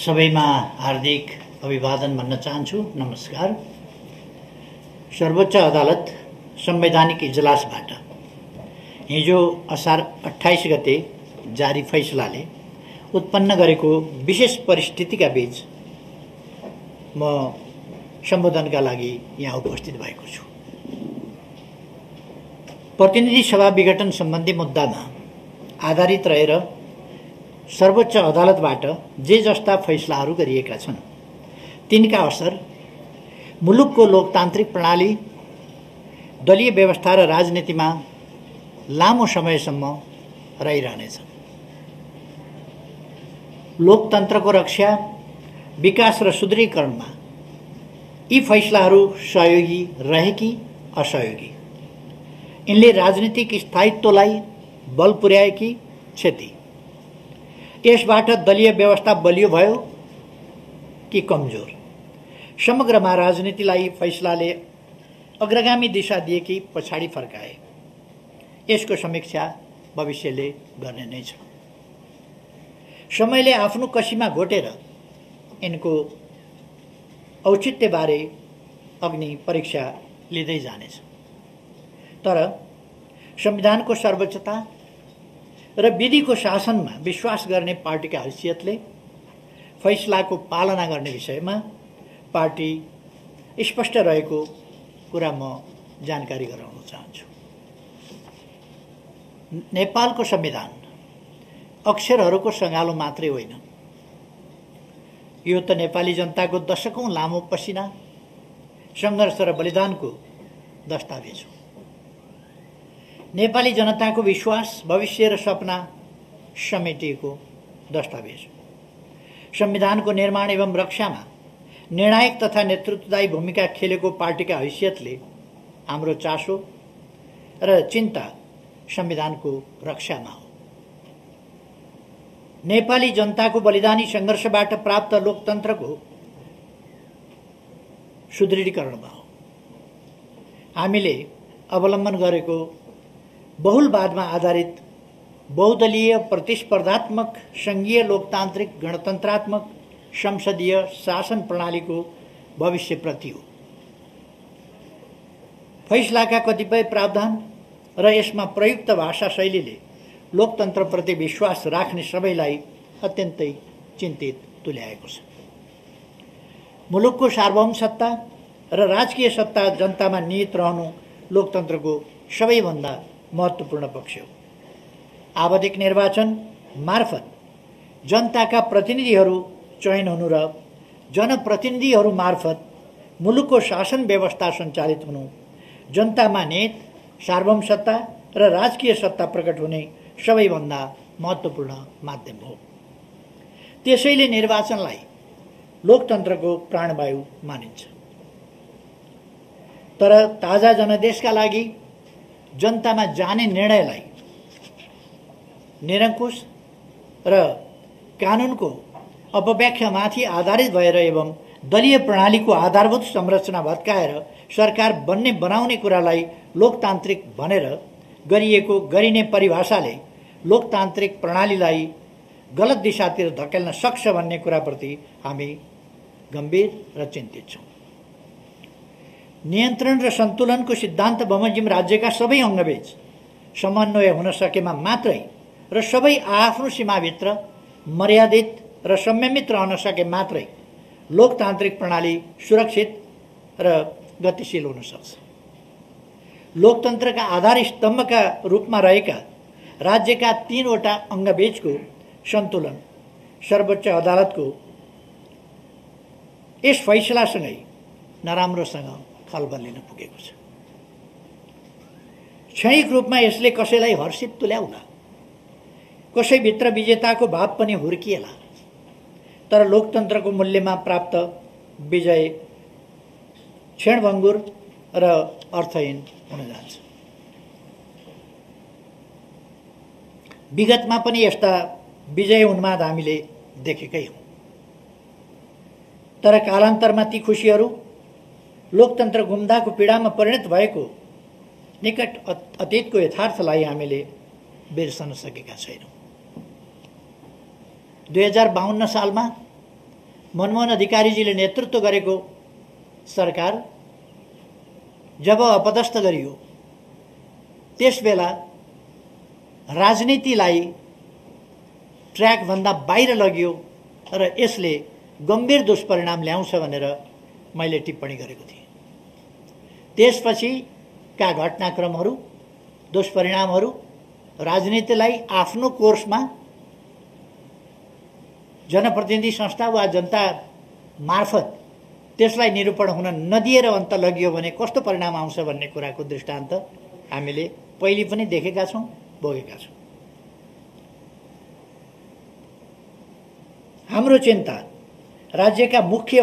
सबैमा हार्दिक अभिवादन भन्न चाहन्छु। नमस्कार। सर्वोच्च अदालत संवैधानिक इजलासबाट हिजो असार 28 गते जारी फैसलाले उत्पन्न गरेको विशेष परिस्थितिका बीच म सम्बोधनका लागि यहाँ उपस्थित भएको छु। प्रतिनिधि सभा विघटन सम्बन्धी मुद्दामा आधारित रहेर सर्वोच्च अदालतबाट जे जस्ता फैसलाहरू गरिएका छन् तिनका असर मुलुकको लोकतान्त्रिक प्रणाली, दलीय व्यवस्था र राजनीतिमा लामो समयसम्म रहिरहनेछ। लोकतन्त्रको रक्षा, विकास र सुदृढीकरणमा यी फैसलाहरू सहयोगी रहे कि असहयोगी, यिनले राजनीतिक स्थायित्वलाई बल पुर्याए कि क्षति, यसबाट दलीय व्यवस्था बलियो भयो कि कमजोर, समग्रमा राजनीतिलाई फैसलाले अग्रगामी दिशा दिए कि पछाडि फर्काए, यसको समीक्षा भविष्यले गर्ने नै छ। समयले आफ्नो कसीमा घोटेर यिनको औचित्यबारे अग्नि परीक्षा लिँदै जानेछ। तर संविधानको सर्वोच्चता र विधिको शासनमा विश्वास गर्ने पार्टीका हैसियतले फैसलाको पालना गर्ने विषयमा पार्टी स्पष्ट रहेको कुरा म जानकारी गराउन चाहन्छु। नेपालको संविधान अक्षरहरूको सँगालो मात्रै होइन, यो त नेपाली जनताको दशकौं लामो पसिना, सङ्घर्ष र बलिदानको दस्तावेज हो। नेपाली जनताको विश्वास, भविष्य र सपना समेटिएको दस्तावेज हो। संविधानको निर्माण एवं रक्षामा निर्णायक तथा नेतृत्वदायी भूमिका खेलेको पार्टीका हैसियतले हाम्रो चासो र चिन्ता संविधानको रक्षामा हो। नेपाली जनताको बलिदानी सङ्घर्षबाट प्राप्त लोकतन्त्रको सुदृढीकरणमा हो। हामीले अवलम्बन गरेको बहुलवादमा आधारित बहुदलीय प्रतिस्पर्धात्मक संघीय लोकतान्त्रिक गणतन्त्रात्मक संसदीय शासन प्रणालीको भविष्यप्रति हो। फैसलाका कतिपय प्रावधान र यसमा प्रयुक्त भाषा शैलीले लोकतन्त्रप्रति विश्वास राख्ने सबैलाई अत्यन्तै चिन्तित तुल्याएको छ। मुलुकको सार्वभौम सत्ता र राजकीय सत्ता जनतामा निहित रहनु लोकतन्त्रको सबैभन्दा महत्त्वपूर्ण पक्ष हो। आवधिक निर्वाचन मार्फत जनताका प्रतिनिधिहरू चयन हुनु र जनप्रतिनिधिहरू मार्फत मुलुकको शासन व्यवस्था सञ्चालित हुनु जनतामा निहित सार्वभौम सत्ता र राजकीय सत्ता प्रकट हुने सबैभन्दा महत्त्वपूर्ण माध्यम हो। त्यसैले निर्वाचनलाई लोकतन्त्रको प्राणवायु मानिन्छ। तर ताजा जनादेशका लागि जनतामा जाने निर्णयलाई निरङ्कुश र कानुनको अपव्याख्यामाथि आधारित भएर एवं दलीय प्रणालीको आधारभूत संरचना भत्काएर सरकार बन्ने बनाउने कुरालाई लोकतान्त्रिक भनेर गरिने परिभाषाले लोकतान्त्रिक प्रणालीलाई गलत दिशातिर धकेल्न सक्छ भन्ने कुराप्रति हामी गम्भीर र चिन्तित छौँ। नियन्त्रण र सन्तुलनको सिद्धान्त बमोजिम राज्यका सबै अङ्गबीच समन्वय हुन सकेमा मात्रै र सबै आफ्नो सीमाभित्र मर्यादित र संयमित रहन सके मात्रै लोकतान्त्रिक प्रणाली सुरक्षित र गतिशील हुन सक्छ। लोकतन्त्रका आधार स्तम्भका रूपमा रहेका राज्यका 3वटा अङ्गबीचको सन्तुलन सर्वोच्च अदालतको यस फैसलासँगै नराम्रोसँग खलबलिन पुगेको छ। क्षणिक रूपमा यसले कसैलाई हर्षित तुल्याउला, कसैभित्र विजेताको भाव पनि हुर्किएला, तर लोकतन्त्रको मूल्यमा प्राप्त विजय क्षणभङ्गुर र अर्थहीन हुन जान्छ। विगतमा पनि यस्ता विजय उन्माद हामीले देखेकै हौँ। तर कालान्तरमा ती खुसीहरू लोकतन्त्र गुम्दाको पीडामा परिणत भएको निकट अतीतको यथार्थलाई हामीले बिर्सन सकेका छैनौँ। 2052 सालमा मनमोहन अधिकारीजीले नेतृत्व गरेको सरकार जब अपदस्थ गरियो त्यसबेला राजनीतिलाई ट्र्याकभन्दा बाहिर लगियो र यसले गम्भीर दुष्परिणाम ल्याउँछ भनेर मैले टिप्पणी गरेको थिएँ। त्यसपछिका घटनाक्रमहरू, दुष्परिणामहरू राजनीतिलाई आफ्नो कोर्समा जनप्रतिनिधि संस्था वा जनता मार्फत त्यसलाई निरूपण हुन नदिएर अन्त लगियो भने कस्तो परिणाम आउँछ भन्ने कुराको दृष्टान्त हामीले पहिले पनि देखेका छौँ, भोगेका छौँ। हाम्रो चिन्ता राज्यका मुख्य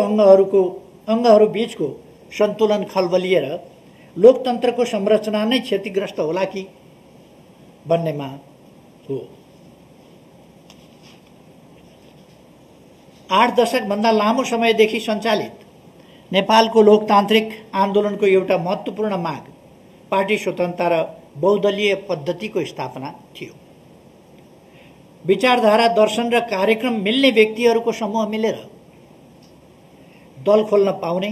अङ्गहरू बीचको सन्तुलन खलबलिएर लोकतन्त्रको संरचना नै क्षतिग्रस्त होला कि भन्नेमा हो। 8 दशकभन्दा लामो समयदेखि सञ्चालित नेपालको लोकतान्त्रिक आन्दोलनको एउटा महत्त्वपूर्ण माग पार्टी स्वतन्त्रता र बहुदलीय पद्धतिको स्थापना थियो। विचारधारा, दर्शन र कार्यक्रम मिल्ने व्यक्तिहरूको समूह मिलेर दल खोल्न पाउने,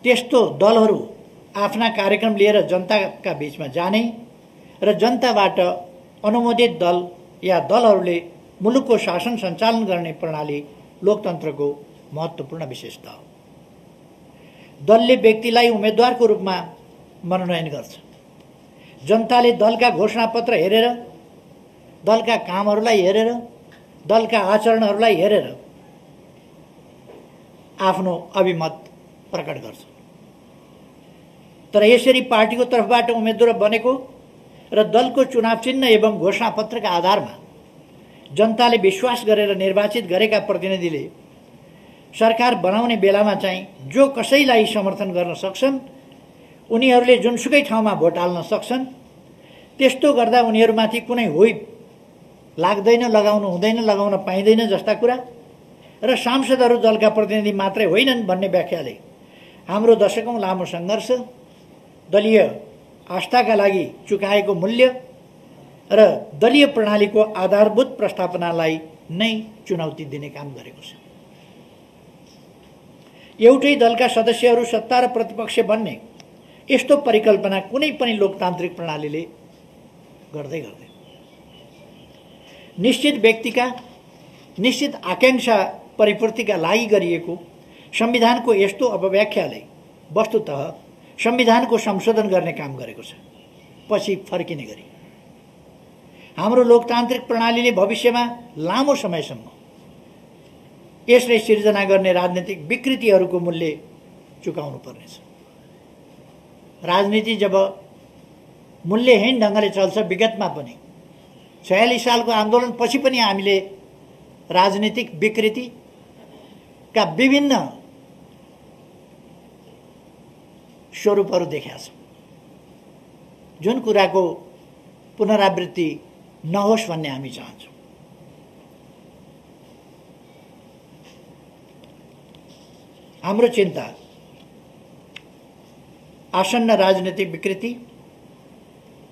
त्यस्तो दलहरू आफ्ना कार्यक्रम लिएर जनताका बीचमा जाने र जनताबाट अनुमोदित दल या दलहरूले मुलुकको शासन सञ्चालन गर्ने प्रणाली लोकतन्त्रको महत्त्वपूर्ण विशेषता हो। दलले व्यक्तिलाई उम्मेदवारको रूपमा मनोनयन गर्छ। जनताले दलका घोषणापत्र हेरेर, दलका कामहरूलाई हेरेर, दलका आचरणहरूलाई हेरेर आफ्नो अभिमत प्रकट गर्छ। तर यसरी पार्टीको तर्फबाट उम्मेदवार बनेको र दलको चुनाव चिन्ह एवं घोषणापत्रका आधारमा जनताले विश्वास गरेर निर्वाचित गरेका प्रतिनिधिले सरकार बनाउने बेलामा चाहिँ जो कसैलाई समर्थन गर्न सक्छन्, उनीहरूले जुनसुकै ठाउँमा भोट हाल्न सक्छन्। त्यस्तो गर्दा उनीहरूमाथि कुनै हुइप लाग्दैन, लगाउनु हुँदैन, लगाउन पाइँदैन जस्ता कुरा र सांसदहरू दलका प्रतिनिधि मात्रै होइनन् भन्ने व्याख्याले हाम्रो दशकौं लामो सङ्घर्ष, दलीय आस्थाका लागि चुकाएको मूल्य र दलीय प्रणालीको आधारभूत प्रस्थापनालाई नै चुनौती दिने काम गरेको छ। एउटै दलका सदस्यहरू सत्ता र प्रतिपक्ष बन्ने यस्तो परिकल्पना कुनै पनि लोकतान्त्रिक प्रणालीले गर्दैन। निश्चित व्यक्तिका निश्चित आकांक्षा परिपूर्तिका लागि गरिएको संविधानको यस्तो अपव्याख्याले वस्तुतः संविधानको संशोधन गर्ने काम गरेको छ, पछि फर्किने गरी। हाम्रो लोकतान्त्रिक प्रणालीले भविष्यमा लामो समयसम्म यसले सिर्जना गर्ने राजनीतिक विकृतिहरूको मूल्य चुकाउनु पर्नेछ। राजनीति जब मूल्यहीन ढङ्गले चल्छ, विगतमा पनि 46 सालको आन्दोलन पछि पनि हामीले राजनीतिक विकृतिका विभिन्न स्वरूपहरू देखेका छौँ, जुन कुराको पुनरावृत्ति नहोस् भन्ने हामी चाहन्छौँ। हाम्रो चिन्ता आसन्न राजनीतिक विकृति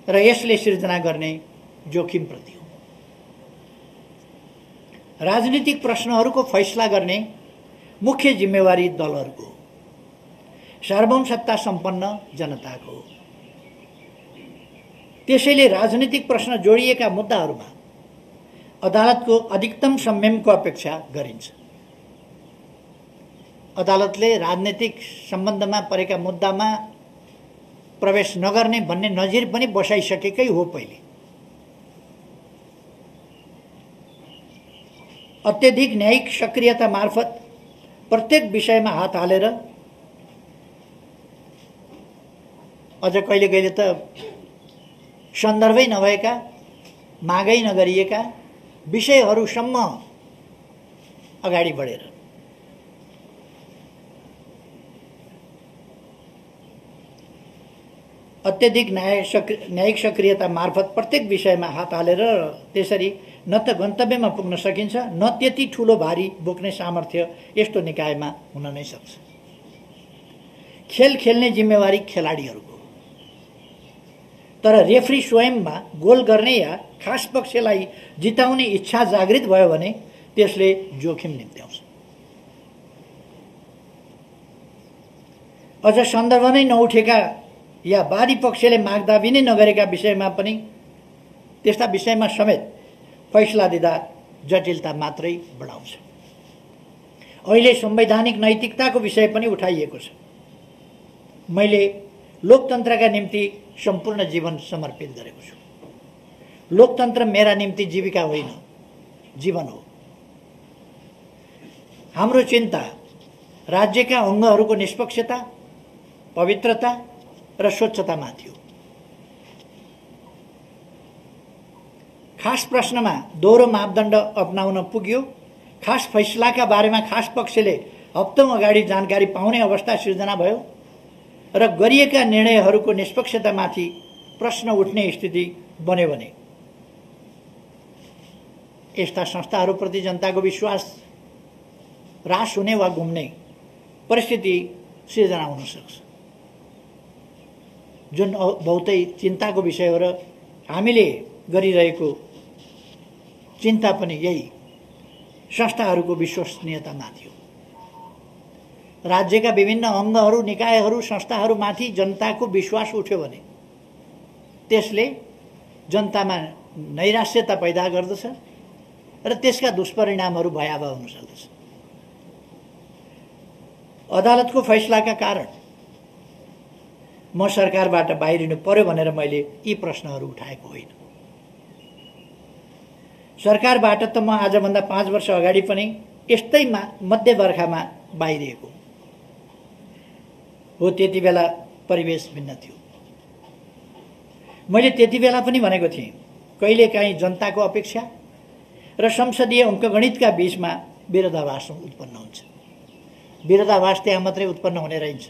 र यसले सिर्जना गर्ने जोखिमप्रति हो। राजनीतिक प्रश्नहरूको फैसला गर्ने मुख्य जिम्मेवारी दलहरूको हो, सार्वभौम सत्ता सम्पन्न जनताको हो। त्यसैले राजनीतिक प्रश्न जोडिएका मुद्दाहरूमा अदालतको अधिकतम संयमको अपेक्षा गरिन्छ। अदालतले राजनीतिक सम्बन्धमा परेका मुद्दामा प्रवेश नगर्ने भन्ने नजिर पनि बसाइसकेकै हो। पहिले अत्यधिक न्यायिक सक्रियता मार्फत प्रत्येक विषयमा हात हालेर, अझ कहिले कहिले त सन्दर्भै नभएका, मागै नगरिएका विषयहरूसम्म अगाडि बढेर अत्यधिक न्यायिक सक्रियता मार्फत प्रत्येक विषयमा हात हालेर त्यसरी न त गन्तव्यमा पुग्न सकिन्छ, न त्यति ठुलो भारी बोक्ने सामर्थ्य यस्तो निकायमा हुन नै सक्छ। खेल खेल्ने जिम्मेवारी खेलाडीहरूको, तर रेफ्री स्वयंमा गोल गर्ने या खास पक्षलाई जिताउने इच्छा जागृत भयो भने त्यसले जोखिम निम्त्याउँछ। अझ सन्दर्भ नै नउठेका या वादी पक्षले माग दाबी नै नगरेका विषयमा पनि त्यस्ता विषयमा समेत फैसला दिँदा जटिलता मात्रै बढाउँछ। अहिले संवैधानिक नैतिकताको विषय पनि उठाइएको छ। मैले लोकतन्त्रका निम्ति सम्पूर्ण जीवन समर्पित गरेको छु। लोकतन्त्र मेरा निम्ति जीविका होइन, जीवन हो। हाम्रो चिन्ता राज्यका अङ्गहरूको निष्पक्षता, पवित्रता र स्वच्छतामाथि हो। खास प्रश्नमा दोहोरो मापदण्ड अपनाउन पुग्यो। खास फैसलाका बारेमा खास पक्षले हप्तौं अगाडि जानकारी पाउने अवस्था सिर्जना भयो र गरिएका निर्णयहरूको निष्पक्षतामाथि प्रश्न उठ्ने स्थिति बन्यो भने यस्ता संस्थाहरूप्रति जनताको विश्वास ह्रास हुने वा गुम्ने परिस्थिति सिर्जना हुन सक्छ, जुन बहुतै चिन्ताको विषय हो। र हामीले गरिरहेको चिन्ता पनि यही संस्थाहरूको विश्वसनीयतामाथि हो। राज्यका विभिन्न अङ्गहरू, निकायहरू, संस्थाहरूमाथि जनताको विश्वास उठ्यो भने त्यसले जनतामा नैराश्यता पैदा गर्दछ र त्यसका दुष्परिणामहरू भयावह हुन सक्दछ। अदालतको फैसलाका कारण म सरकारबाट बाहिरिनु पर्यो भनेर मैले यी प्रश्नहरू उठाएको होइन। सरकारबाट त म आजभन्दा 5 वर्ष अगाडि पनि यस्तै मध्यवर्खामा बाहिरिएको हो। त्यति बेला परिवेश भिन्न थियो। मैले त्यति बेला पनि भनेको थिएँ, कहिलेकाहीँ जनताको अपेक्षा र संसदीय अङ्कगणितका बीचमा विरोधाभास उत्पन्न हुन्छ। विरोधाभास त्यहाँ मात्रै उत्पन्न हुने रहन्छ।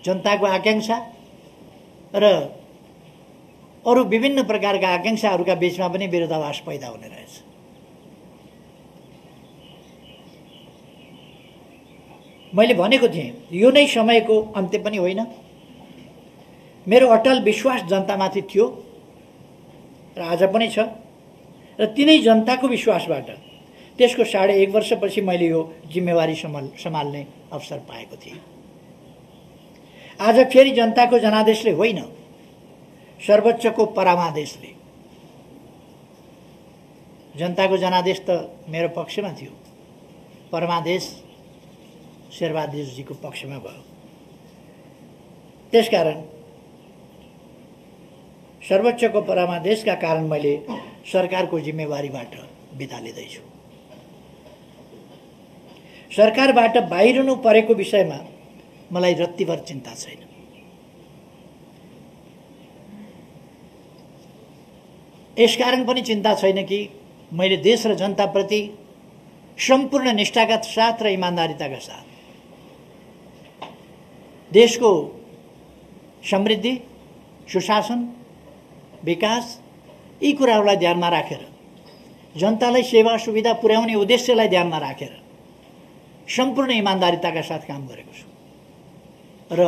जनताको आकांक्षा र अरू विभिन्न प्रकारका आकांक्षाहरूका बीचमा पनि विरोधाभास पैदा हुने रहेछ। मैले भनेको थिएँ, यो नै समयको अन्त्य पनि होइन। मेरो अटल विश्वास जनतामाथि थियो र आज पनि छ र तिनै जनताको विश्वासबाट त्यसको 1.5 वर्षपछि मैले यो जिम्मेवारी सम्हाल्ने अवसर पाएको थिएँ। आज फेरि जनताको जनादेशले होइन, सर्वोच्चको परमादेशले। जनताको जनादेश त मेरो पक्षमा थियो, परमादेश शेरबहादुरजीको पक्षमा भयो। त्यसकारण सर्वोच्चको परमादेशका कारण मैले सरकारको जिम्मेवारीबाट बिदा लिँदैछु। सरकारबाट बाहिरिनु परेको विषयमा मलाई रत्तिभर चिन्ता छैन। यसकारण पनि चिन्ता छैन कि मैले देश र जनताप्रति सम्पूर्ण निष्ठाका साथ र इमान्दारिताका साथ देशको समृद्धि, सुशासन, विकास यी कुराहरूलाई ध्यानमा राखेर, जनतालाई सेवा सुविधा पुर्याउने उद्देश्यलाई ध्यानमा राखेर सम्पूर्ण इमान्दारिताका साथ काम गरेको छु र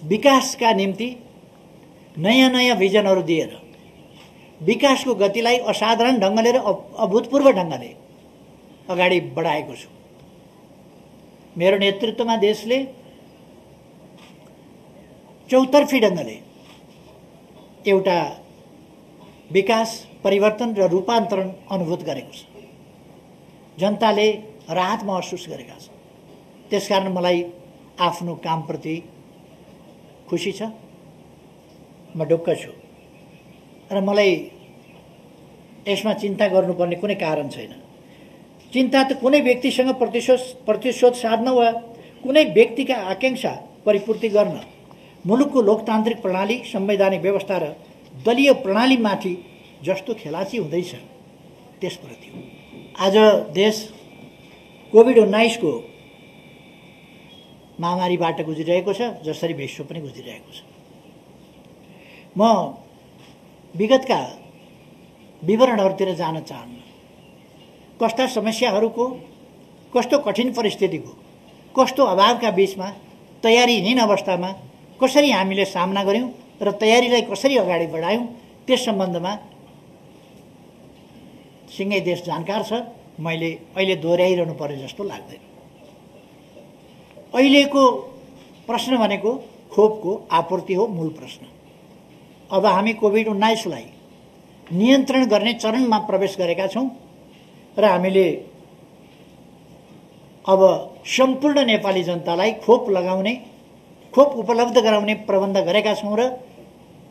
विकासका निम्ति नयाँ नयाँ भिजनहरू दिएर विकासको गतिलाई असाधारण ढङ्गले र अभूतपूर्व ढङ्गले अगाडि बढाएको छु। मेरो नेतृत्वमा देशले चौतर्फी ढङ्गले एउटा विकास, परिवर्तन र रूपान्तरण अनुभूत गरेको छ। जनताले राहत महसुस गरेका छन्। त्यसकारण मलाई आफ्नो कामप्रति खुसी छ, म ढुक्क छु र मलाई यसमा चिन्ता गर्नुपर्ने कुनै कारण छैन। चिन्ता त कुनै व्यक्तिसँग प्रतिशोध साध्न वा कुनै व्यक्तिका आकांक्षा परिपूर्ति गर्न मुलुकको लोकतान्त्रिक प्रणाली, संवैधानिक व्यवस्था र दलीय प्रणालीमाथि जस्तो खेलाची हुँदैछ त्यसप्रति हो। आज देश कोभिड-19 को महामारीबाट गुज्रिरहेको छ, जसरी विश्व पनि गुज्रिरहेको छ। म विगतका विवरणहरूतिर जान चाहन्न। कस्ता समस्याहरूको, कस्तो कठिन परिस्थितिको, कस्तो अभावका बीचमा, तयारीहीन अवस्थामा कसरी हामीले सामना गर्यौं र तयारीलाई कसरी अगाडि बढायौं, त्यस सम्बन्धमा सिँगै देश जानकार छ, मैले अहिले दोहोऱ्याइरहनु पर्यो जस्तो लाग्दैन। अहिलेको प्रश्न भनेको खोपको आपूर्ति हो मूल प्रश्न। अब हामी कोभिड-19लाई नियन्त्रण गर्ने चरणमा प्रवेश गरेका छौँ र हामीले अब सम्पूर्ण नेपाली जनतालाई खोप लगाउने, खोप उपलब्ध गराउने प्रबन्ध गरेका छौँ र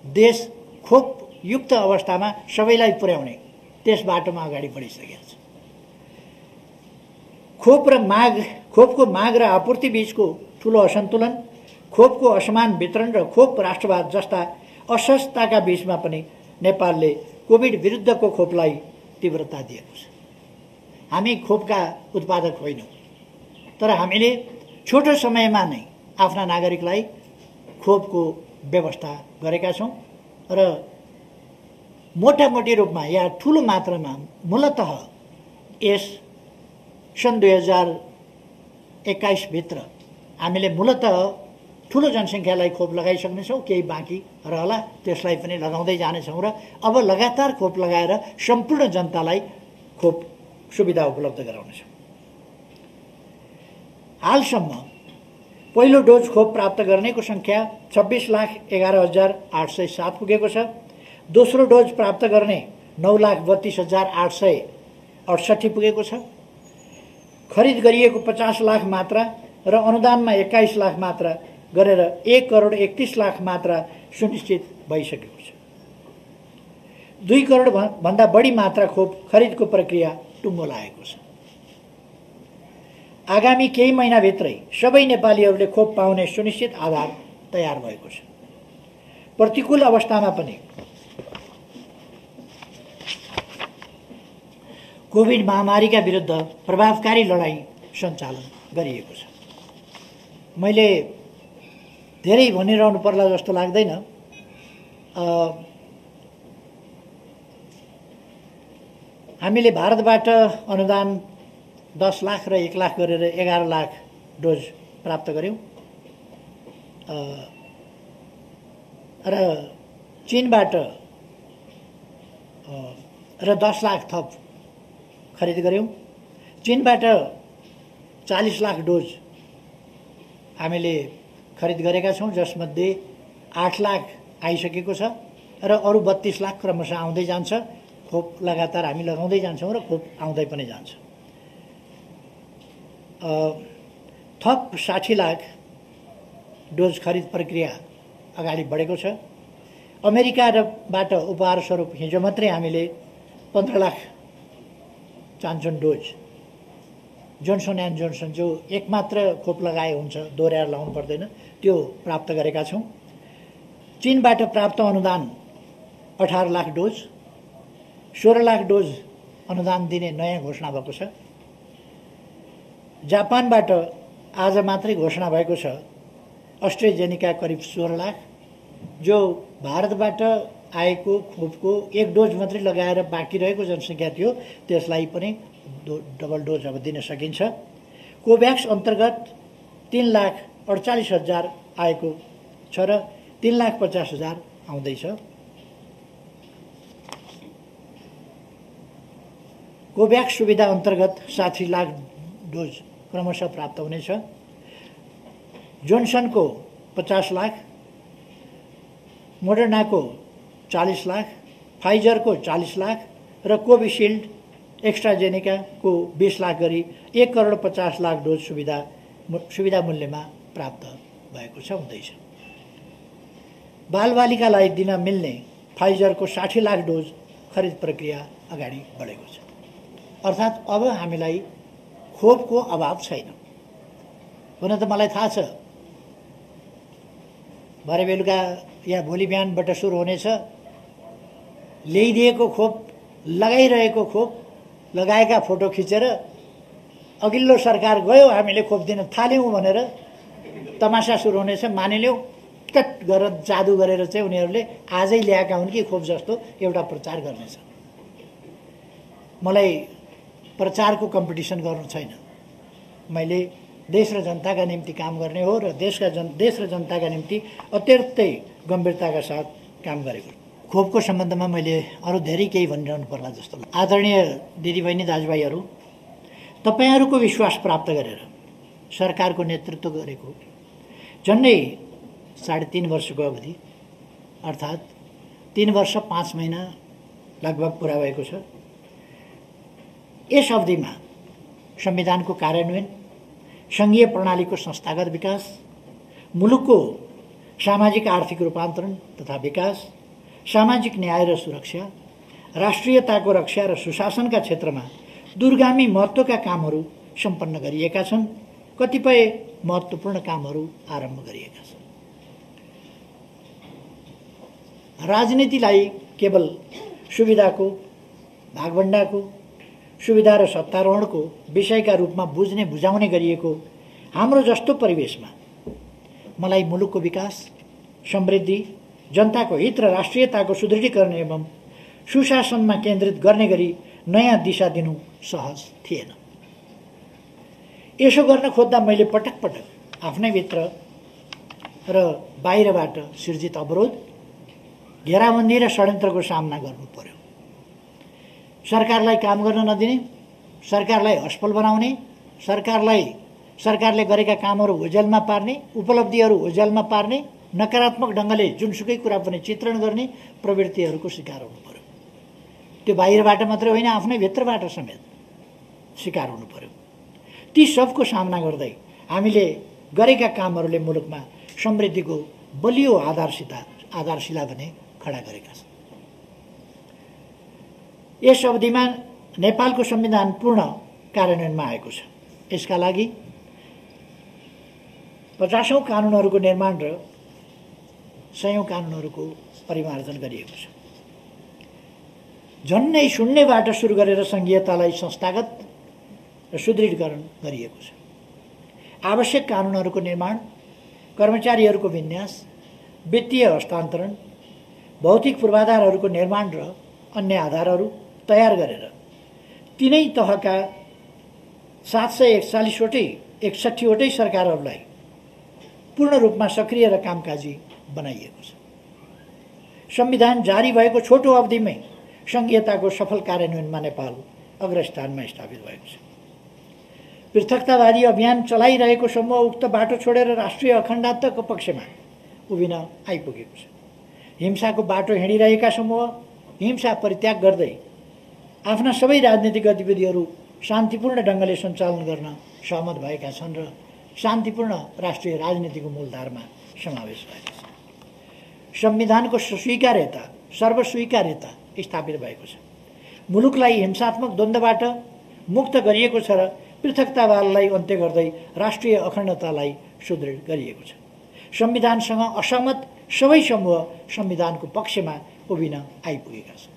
देश खोपयुक्त अवस्थामा सबैलाई पुर्याउने त्यस बाटोमा अगाडि बढिसकेको छ। खोपको माग र आपूर्ति बीचको ठुलो असन्तुलन, खोपको असमान वितरण र खोप राष्ट्रवाद जस्ता असहजताका बीचमा पनि नेपालले कोभिड विरुद्धको खोपलाई तीव्रता दिएको छ। हामी खोपका उत्पादक होइनौँ, तर हामीले छोटो समयमा नै आफ्ना नागरिकलाई खोपको व्यवस्था गरेका छौँ र मोटामोटी रूपमा या ठुलो मात्रामा मूलतः यस सन् 2021 भित्र हामीले मूलतः ठुलो जनसङ्ख्यालाई खोप लगाइसक्नेछौँ। केही बाँकी रहला, त्यसलाई पनि लगाउँदै जानेछौँ र अब लगातार खोप लगाएर सम्पूर्ण जनतालाई खोप सुविधा उपलब्ध गराउनेछौँ। हालसम्म पहिलो डोज खोप प्राप्त गर्नेको सङ्ख्या 26,11,807 पुगेको छ। दोस्रो डोज प्राप्त गर्ने 9,32,868 पुगेको छ। खरिद गरिएको 50 लाख मात्रा र अनुदानमा 21 लाख मात्रा गरेर 1,31,00,000 मात्रा सुनिश्चित भइसकेको छ। 2 करोड भन्दा बढी मात्रा खोप खरिदको प्रक्रिया टुङ्गो लागेको छ। आगामी केही महिनाभित्रै सबै नेपालीहरूले खोप पाउने सुनिश्चित आधार तयार भएको छ। प्रतिकूल अवस्थामा पनि कोभिड महामारीका विरुद्ध प्रभावकारी लडाईँ सञ्चालन गरिएको छ। मैले धेरै भनिरहनु पर्ला जस्तो लाग्दैन। हामीले भारतबाट अनुदान 10 लाख र 1 लाख गरेर 11 लाख डोज प्राप्त गर्यौँ र चीनबाट र 10 लाख थप खरिद गर्यौँ। चीनबाट 40 लाख डोज हामीले खरिद गरेका छौँ, जसमध्ये 8 लाख आइसकेको छ र अरू 32 लाख क्रमशः आउँदै जान्छ। खोप लगातार हामी लगाउँदै जान्छौँ र खोप आउँदै पनि जान्छ। थप 60 लाख डोज खरिद प्रक्रिया अगाडि बढेको छ। अमेरिकाबाट उपहार स्वरूप हिजो मात्रै हामीले 15 lakh Janssen dose Johnson and Johnson, जो एक मात्र खोप लगाए हुन्छ, दोहोऱ्याएर लगाउनु पर्दैन, त्यो प्राप्त गरेका छौँ। चीनबाट प्राप्त अनुदान 18 लाख डोज, 16 लाख डोज अनुदान दिने नयाँ घोषणा भएको छ। जापानबाट आज मात्रै घोषणा भएको छ अस्ट्रेजेनिका करिब 16 लाख, जो भारतबाट आएको खोपको 1 डोज मात्रै लगाएर बाँकी रहेको जनसङ्ख्या थियो, त्यसलाई पनि डबल डोज अब दिन सकिन्छ। कोभ्याक्स अन्तर्गत 3,48,000 आएको छ र 3,50,000 आउँदैछ। कोभ्याक्स सुविधा अन्तर्गत 60 लाख डोज क्रमशः प्राप्त हुनेछ। जोन्सनको 50 लाख, मोडर्नाको 40 लाख, फाइजरको 40 लाख र कोभिसिल्ड एक्स्ट्राजेनेकाको 20 लाख गरी 1,50,00,000 डोज सुविधा मूल्यमा प्राप्त भएको छ, हुँदैछ। बालबालिकालाई दिन मिल्ने फाइजरको 60 लाख डोज खरिद प्रक्रिया अगाडि बढेको छ। अर्थात् अब हामीलाई खोपको अभाव छैन। हुन त मलाई थाहा छ भरे बेलुका या भोलि बिहानबाट सुरु हुनेछ, ल्याइदिएको खोप, लगाइरहेको खोप, लगाएका फोटो खिचेर अघिल्लो सरकार गयो हामीले खोप दिन थाल्यौँ भनेर तमासा सुरु हुनेछ। मानिलिउँ टट गरेर जादु गरेर चाहिँ उनीहरूले आजै ल्याएका हुन् कि खोप जस्तो एउटा प्रचार गर्नेछ। मलाई प्रचारको कम्पिटिसन गर्नु छैन। मैले देश र जनताका निम्ति काम गर्ने हो र देश र जनताका निम्ति अत्यन्तै गम्भीरताका साथ काम गरेको खोपको सम्बन्धमा मैले अरू धेरै केही भनिरहनु पर्ला जस्तो लाग्छ। आदरणीय दिदीबहिनी दाजुभाइहरू, तपाईँहरूको विश्वास प्राप्त गरेर सरकारको नेतृत्व गरेको झन्डै 3.5 वर्षको अवधि अर्थात् 3 वर्ष 5 महिना लगभग पुरा भएको छ। यस अवधिमा संविधानको कार्यान्वयन, सङ्घीय प्रणालीको संस्थागत विकास, मुलुकको सामाजिक आर्थिक रूपान्तरण तथा विकास, सामाजिक न्याय र सुरक्षा, राष्ट्रियताको रक्षा र सुशासनका क्षेत्रमा दूरगामी महत्त्वका कामहरू सम्पन्न गरिएका छन्। कतिपय महत्त्वपूर्ण कामहरू आरम्भ गरिएका छन्। राजनीतिलाई केवल सुविधाको, भागभण्डाको, सुविधा र सत्तारोहणको विषयका रूपमा बुझ्ने बुझाउने गरिएको हाम्रो जस्तो परिवेशमा मलाई मुलुकको विकास, समृद्धि, जनताको हित र राष्ट्रियताको सुदृढीकरण एवं सुशासनमा केन्द्रित गर्ने गरी नयाँ दिशा दिनु सहज थिएन। यसो गर्न खोज्दा मैले पटक पटक आफ्नै भित्र र बाहिरबाट सिर्जित अवरोध, घेराबन्दी र षड्यन्त्रको सामना गर्नु पर्यो। सरकारलाई काम गर्न नदिने, सरकारलाई असफल बनाउने, सरकारले गरेका कामहरू ओझेलमा पार्ने, उपलब्धिहरू ओझेलमा पार्ने, नकारात्मक ढङ्गले जुनसुकै कुरा पनि चित्रण गर्ने प्रवृत्तिहरूको शिकार हुनु पर्यो। त्यो बाहिरबाट मात्रै होइन, आफ्नै भित्रबाट समेत शिकार हुनु पर्यो। ती सबको सामना गर्दै हामीले गरेका कामहरूले मुलुकमा समृद्धिको बलियो आधारशिला भने खडा गरेका छन्। यस अवधिमा नेपालको संविधान पूर्ण कार्यान्वयनमा आएको छ। यसका लागि 50औं कानुनहरूको निर्माण र 100औं कानुनहरूको परिमार्जन गरिएको छ। झन्नै शून्यबाट सुरु गरेर सङ्घीयतालाई संस्थागत र सुदृढीकरण गरिएको छ। आवश्यक कानुनहरूको निर्माण, कर्मचारीहरूको विन्यास, वित्तीय हस्तान्तरण, भौतिक पूर्वाधारहरूको निर्माण र अन्य आधारहरू तयार गरेर तीनै तहका 761वटै सरकारहरूलाई पूर्ण रूपमा सक्रिय र कामकाजी बनाइएको छ। संविधान जारी भएको छोटो अवधिमै सङ्घीयताको सफल कार्यान्वयनमा नेपाल अग्रस्थानमा स्थापित भएको छ। पृथकतावादी अभियान चलाइरहेको समूह उक्त बाटो छोडेर राष्ट्रिय अखण्डताको पक्षमा उभिन आइपुगेको छ। हिंसाको बाटो हिँडिरहेका समूह हिंसा परित्याग गर्दै आफ्ना सबै राजनीतिक गतिविधिहरू शान्तिपूर्ण ढङ्गले सञ्चालन गर्न सहमत भएका छन् र शान्तिपूर्ण राष्ट्रिय राजनीतिको मूलधारमा समावेश भएको छ। संविधानको सर्वस्वीकार्यता स्थापित भएको छ। मुलुकलाई हिंसात्मक द्वन्द्वबाट मुक्त गरिएको छ र पृथकतावादलाई अन्त्य गर्दै राष्ट्रिय अखण्डतालाई सुदृढ गरिएको छ। संविधानसँग असहमत सबै समूह संविधानको पक्षमा उभिन आइपुगेका छन्।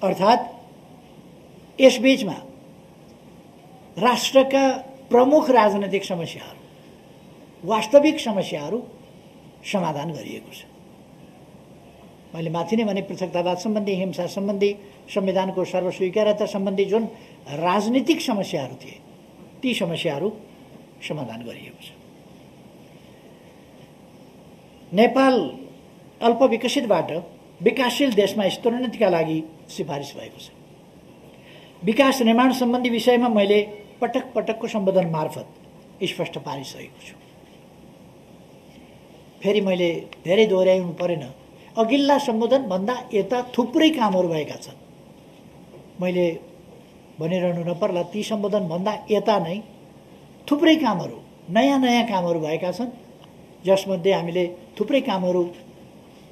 अर्थात् यसबीचमा राष्ट्रका प्रमुख राजनैतिक समस्याहरू, वास्तविक समस्याहरू समाधान गरिएको छ। मैले माथि नै भने पृथकतावाद सम्बन्धी, हिंसा सम्बन्धी, संविधानको सर्वस्वीकार्यता सम्बन्धी जुन राजनीतिक समस्याहरू थिए ती समस्याहरू समाधान गरिएको छ। नेपाल अल्पविकसितबाट विकासशील देशमा स्तरोन्नतिका लागि सिफारिस भएको छ। विकास निर्माण सम्बन्धी विषयमा मैले पटक पटकको सम्बोधन मार्फत स्पष्ट पारिसकेको छु। फेरि मैले धेरै दोहोऱ्याउनु परेन। अघिल्ला सम्बोधनभन्दा यता थुप्रै कामहरू भएका छन्। मैले भनिरहनु नपर्ला, ती सम्बोधनभन्दा यता नै थुप्रै कामहरू, नयाँ कामहरू भएका छन्, जसमध्ये हामीले थुप्रै कामहरू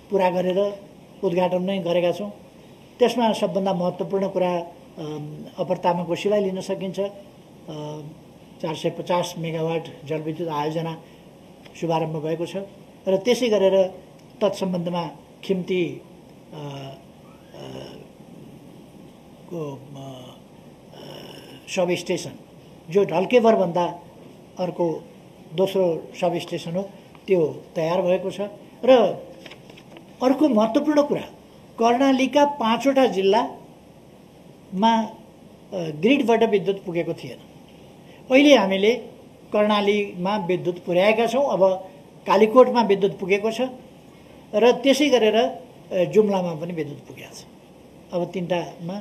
पुरा गरेर उद्घाटन नै गरेका छौँ। त्यसमा सबभन्दा महत्त्वपूर्ण कुरा अप्पर तामाकोशीलाई लिन सकिन्छ। 450 मेगावाट जलविद्युत आयोजना शुभारम्भ भएको छ र त्यसै गरेर तत्सम्बन्धमा खिम्ती को सब स्टेसन जो ढल्केभरभन्दा अर्को दोस्रो सब स्टेसन हो, त्यो तयार भएको छ। र अर्को महत्त्वपूर्ण कुरा, कर्णालीका 5वटा जिल्लामा ग्रिडबाट विद्युत पुगेको थिएन। अहिले हामीले कर्णालीमा विद्युत पुर्याएका छौँ। अब कालीकोटमा विद्युत पुगेको छ र त्यसै गरेर जुम्लामा पनि विद्युत पुगेको छ। अब 3टामा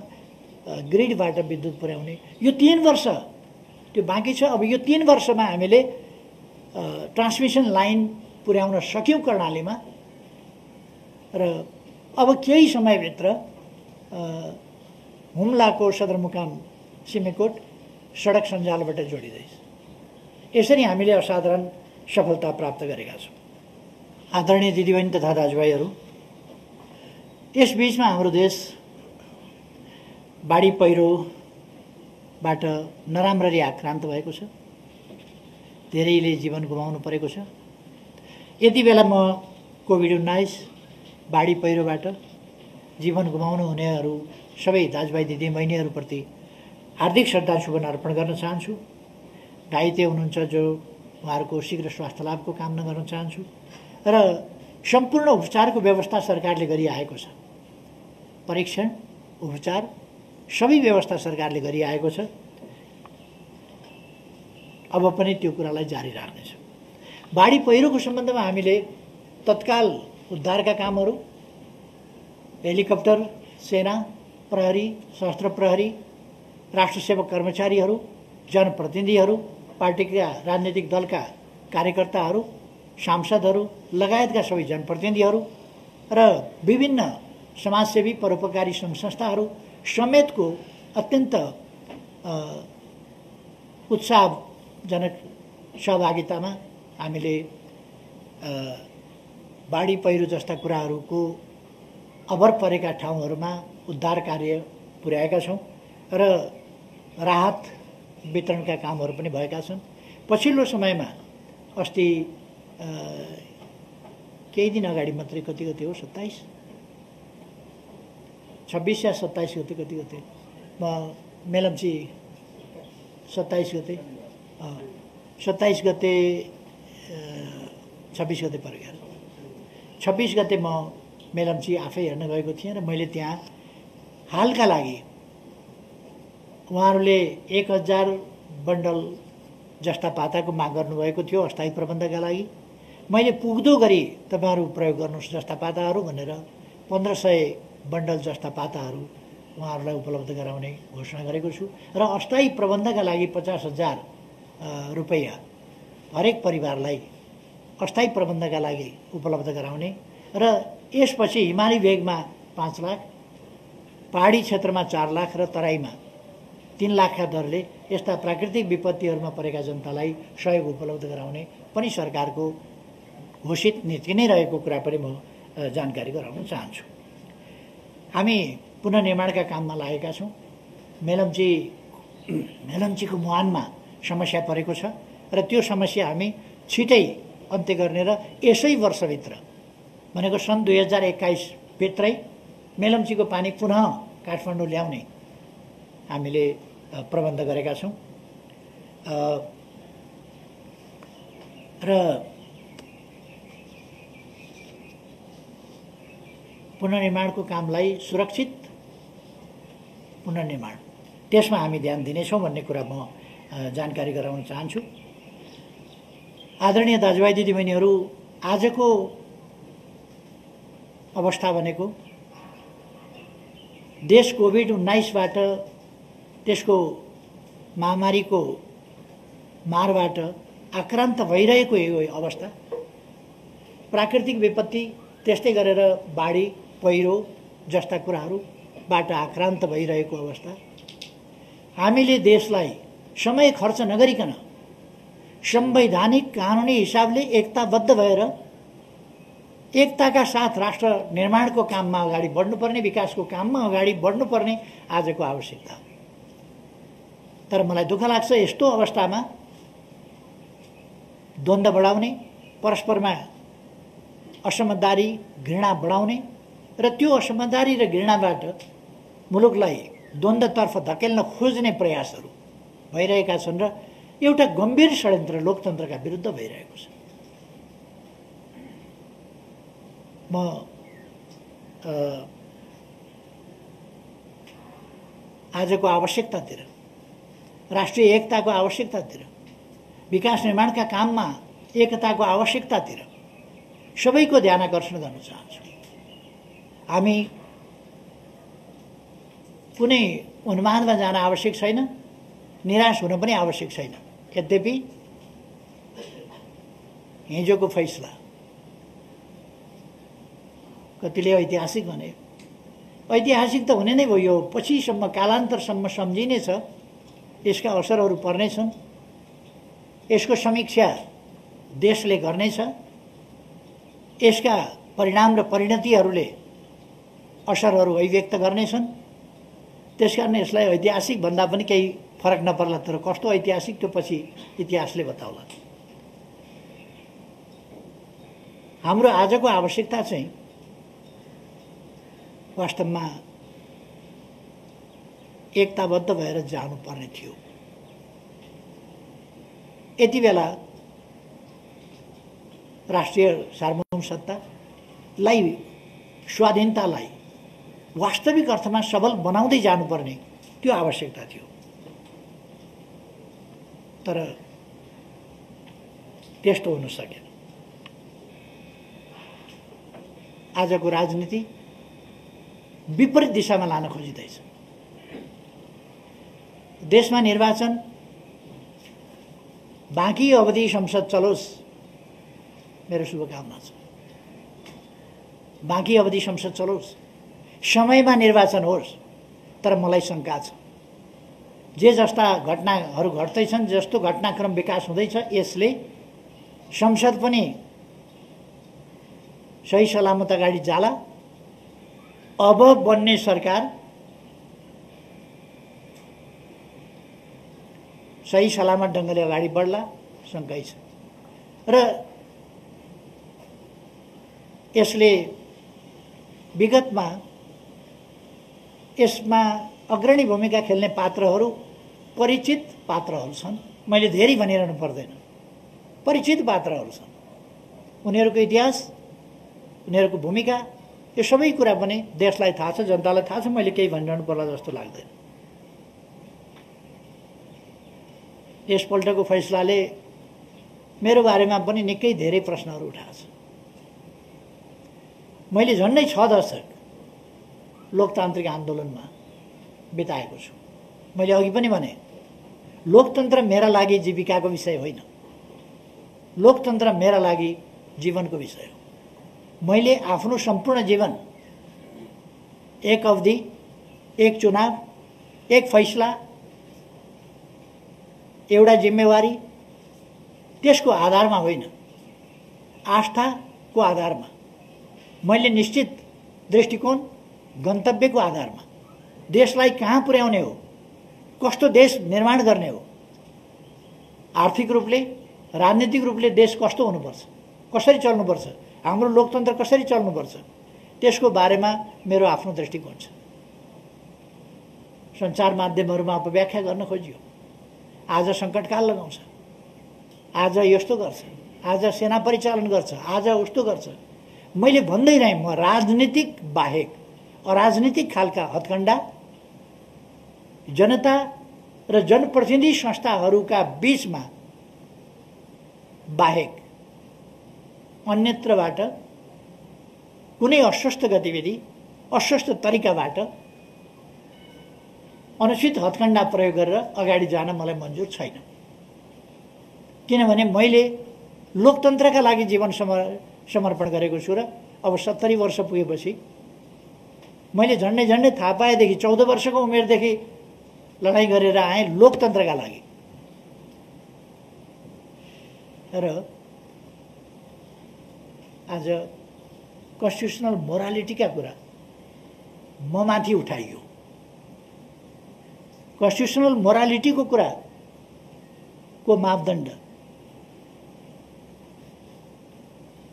ग्रिडबाट विद्युत पुर्याउने यो 3 वर्ष त्यो बाँकी छ। अब यो 3 वर्षमा हामीले ट्रान्समिसन लाइन पुर्याउन सक्यौँ कर्णालीमा र अब केही समयभित्र हुम्लाको सदरमुकाम सिमेकोट सडक सञ्जालबाट जोडिँदैछ। यसरी हामीले असाधारण सफलता प्राप्त गरेका छौँ। आदरणीय दिदीबहिनी तथा दाजुभाइहरू, यस बीचमा हाम्रो देश बाढी पहिरोबाट नराम्ररी आक्रान्त भएको छ। धेरैले जीवन गुमाउनु परेको छ। यति बेला म कोभिड-19 बाढी पहिरोबाट जीवन गुमाउनु हुनेहरू सबै दाजुभाइ दिदीबहिनीहरूप्रति हार्दिक श्रद्धासुमन अर्पण गर्न चाहन्छु। घाइते हुनुहुन्छ जो उहाँहरूको शीघ्र स्वास्थ्य लाभको कामना गर्न चाहन्छु र सम्पूर्ण उपचारको व्यवस्था सरकारले गरिआएको छ। परीक्षण उपचार सबै व्यवस्था सरकारले गरिआएको छ। अब पनि त्यो कुरालाई जारी राख्नेछ। बाढी पहिरोको सम्बन्धमा हामीले तत्काल उद्धारका कामहरू हेलिकप्टर, सेना, प्रहरी, सशस्त्र प्रहरी, राष्ट्र सेवक कर्मचारीहरू, जनप्रतिनिधिहरू, पार्टीका राजनीतिक दलका कार्यकर्ताहरू, सांसदहरू लगायतका सबै जनप्रतिनिधिहरू र विभिन्न समाजसेवी परोपकारी सङ्घ संस्थाहरू समेतको अत्यन्त उत्साहजनक सहभागितामा हामीले बाढी पहिरो जस्ता कुराहरूको अभर परेका ठाउँहरूमा उद्धार कार्य पुर्याएका छौँ र राहत वितरणका कामहरू पनि भएका छन्। पछिल्लो समयमा अस्ति केही दिन अगाडि मात्रै कति हो 26 या 27 गते कति म मेलम्ची 27 गते 26 गते पर्यो। 26 गते म मेलम्ची आफै हेर्न गएको थिएँ र मैले त्यहाँ हालका लागि उहाँहरूले 1000 बन्डल जस्ता पाताको माग गर्नुभएको थियो अस्थायी प्रबन्धका लागि। मैले पुग्दो गरी तपाईँहरू प्रयोग गर्नुहोस् जस्ता पाताहरू भनेर 1500 बन्डल जस्ता पाताहरू उहाँहरूलाई उपलब्ध गराउने घोषणा गरेको छु र अस्थायी प्रबन्धका लागि 50,000 रुपैयाँ हरेक परिवारलाई अस्थायी प्रबन्धका लागि उपलब्ध गराउने र यसपछि हिमाली भेगमा 5 लाख, पहाडी क्षेत्रमा 4 लाख र तराईमा 3 लाखका दरले यस्ता प्राकृतिक विपत्तिहरूमा परेका जनतालाई सहयोग उपलब्ध गराउने पनि सरकारको घोषित नीति नै रहेको कुरा पनि म जानकारी गराउन चाहन्छु। हामी पुनर्निर्माणका काममा लागेका छौँ। मेलम्चीको मुहानमा समस्या परेको छ र त्यो समस्या हामी छिटै अन्त्य गर्ने र यसै वर्षभित्र भनेको सन् 2021 भित्रै मेलम्चीको पानी पुनः काठमाडौँ ल्याउने हामीले प्रबन्ध गरेका छौँ र पुनर्निर्माणको कामलाई सुरक्षित पुनर्निर्माण त्यसमा हामी ध्यान दिनेछौँ भन्ने कुरा म जानकारी गराउन चाहन्छु। आदरणीय दाजुभाइ दिदीबहिनीहरू, आजको अवस्था भनेको देश कोभिड-19बाट त्यसको महामारीको मारबाट आक्रान्त भइरहेको यो अवस्था, प्राकृतिक विपत्ति त्यस्तै गरेर बाढी पहिरो जस्ता कुराहरूबाट आक्रान्त भइरहेको अवस्था, हामीले देशलाई समय खर्च नगरिकन संवैधानिक कानुनी हिसाबले एकताबद्ध भएर एकताका साथ राष्ट्र निर्माणको काममा अगाडि बढ्नुपर्ने, विकासको काममा अगाडि बढ्नुपर्ने आजको आवश्यकता हो। तर मलाई दुःख लाग्छ यस्तो अवस्थामा द्वन्द्व बढाउने, परस्परमा असमझदारी, घृणा बढाउने र त्यो असमझदारी र घृणाबाट मुलुकलाई द्वन्द्वतर्फ धकेल्न खोज्ने प्रयासहरू भइरहेका छन् र एउटा गम्भीर षड्यन्त्र लोकतन्त्रका विरुद्ध भइरहेको छ। म आजको आवश्यकतातिर, राष्ट्रिय एकताको आवश्यकतातिर, विकास निर्माणका काममा एकताको आवश्यकतातिर सबैको ध्यान आकर्षण गर्न चाहन्छु। हामी कुनै उन्मादमा जान आवश्यक छैन, निराश हुन पनि आवश्यक छैन। यद्यपि हिजोको फैसला कतिले ऐतिहासिक भने, ऐतिहासिक त हुने नै भयो, यो पछिसम्म कालान्तरसम्म सम्झिनेछ, यसका असरहरू पर्नेछन्, यसको समीक्षा देशले गर्नेछ, यसका परिणाम र परिणतिहरूले असरहरू अभिव्यक्त गर्नेछन्। त्यसकारण यसलाई ऐतिहासिक भन्दा पनि केही फरक नपर्ला, तर कस्तो ऐतिहासिक त्यो पछि इतिहासले बताउला। हाम्रो आजको आवश्यकता चाहिँ वास्तवमा एकताबद्ध भएर जानुपर्ने थियो। यति बेला राष्ट्रिय सार्वभौम सत्तालाई, स्वाधीनतालाई वास्तविक अर्थमा सबल बनाउँदै जानुपर्ने त्यो आवश्यकता थियो। तर त्यस्तो हुन सकेन। आजको राजनीति विपरीत दिशामा लान खोजिँदैछ। देशमा निर्वाचन बाँकी अवधि संसद चलोस्, मेरो शुभकामना छ। बाँकी अवधि संसद चलोस्, समयमा निर्वाचन होस्, तर मलाई शङ्का छ जे जस्ता घटनाहरू घट्दैछन्, जस्तो घटनाक्रम विकास हुँदैछ, यसले संसद पनि सही सलामत अगाडि जाला। अब बन्ने सरकार सही सलामत ढङ्गले अगाडि बढ्ला, शङ्कै छ। र यसले विगतमा यसमा अग्रणी भूमिका खेल्ने पात्रहरू परिचित पात्रहरू छन्। मैले धेरै भनिरहनु पर्दैन, परिचित पात्रहरू छन्। उनीहरूको इतिहास, उनीहरूको भूमिका, यो सबै कुरा पनि देशलाई थाहा छ, जनतालाई थाहा छ। मैले केही भनिरहनु पर्ला जस्तो लाग्दैन। यसपल्टको फैसलाले मेरो बारेमा पनि निकै धेरै प्रश्नहरू उठाएको छ। मैले झन्डै 6 दशक लोकतान्त्रिक आन्दोलनमा बिताएको छु। मैले अघि पनि भने, लोकतन्त्र मेरा लागि जीविकाको विषय होइन, लोकतन्त्र मेरा लागि जीवनको विषय हो। मैले आफ्नो सम्पूर्ण जीवन एक अवधि, एक चुनाव, एक फैसला, एउटा जिम्मेवारी, त्यसको आधारमा होइन, आस्थाको आधारमा, मैले निश्चित दृष्टिकोण, गन्तव्यको आधारमा देशलाई कहाँ पुर्याउने हो, कस्तो देश निर्माण गर्ने हो, आर्थिक रूपले, राजनीतिक रूपले देश कस्तो हुनुपर्छ, कसरी चल्नुपर्छ, हाम्रो लोकतन्त्र कसरी चल्नुपर्छ, त्यसको बारेमा मेरो आफ्नो दृष्टिकोण छ। सञ्चार माध्यमहरूमा अपव्याख्या गर्न खोजियो। आज सङ्कटकाल लगाउँछ, आज यस्तो गर्छ, आज सेना परिचालन गर्छ, आज उस्तो गर्छ। मैले भन्दै रहेँ, म राजनीतिक बाहेक अराजनीतिक खालका हत्कण्डा जनता र जनप्रतिनिधि संस्थाहरूका बीचमा बाहेक अन्यत्रबाट कुनै अस्वस्थ गतिविधि, अस्वस्थ तरिकाबाट अनुचित हत्कण्डा प्रयोग गरेर अगाडि जान मलाई मन्जुर छैन। किनभने मैले लोकतन्त्रका लागि जीवन समर्पण गरेको छु र अब 70 वर्ष पुगेपछि मैले झन्डै थाहा पाएदेखि 14 वर्षको उमेरदेखि लडाईँ गरेर आएँ लोकतन्त्रका लागि। र आज कन्स्टिट्युसनल मोरालिटीका कुरा म माथि उठाइयो। कन्स्टिट्युसनल मोरालिटीको कुराको मापदण्ड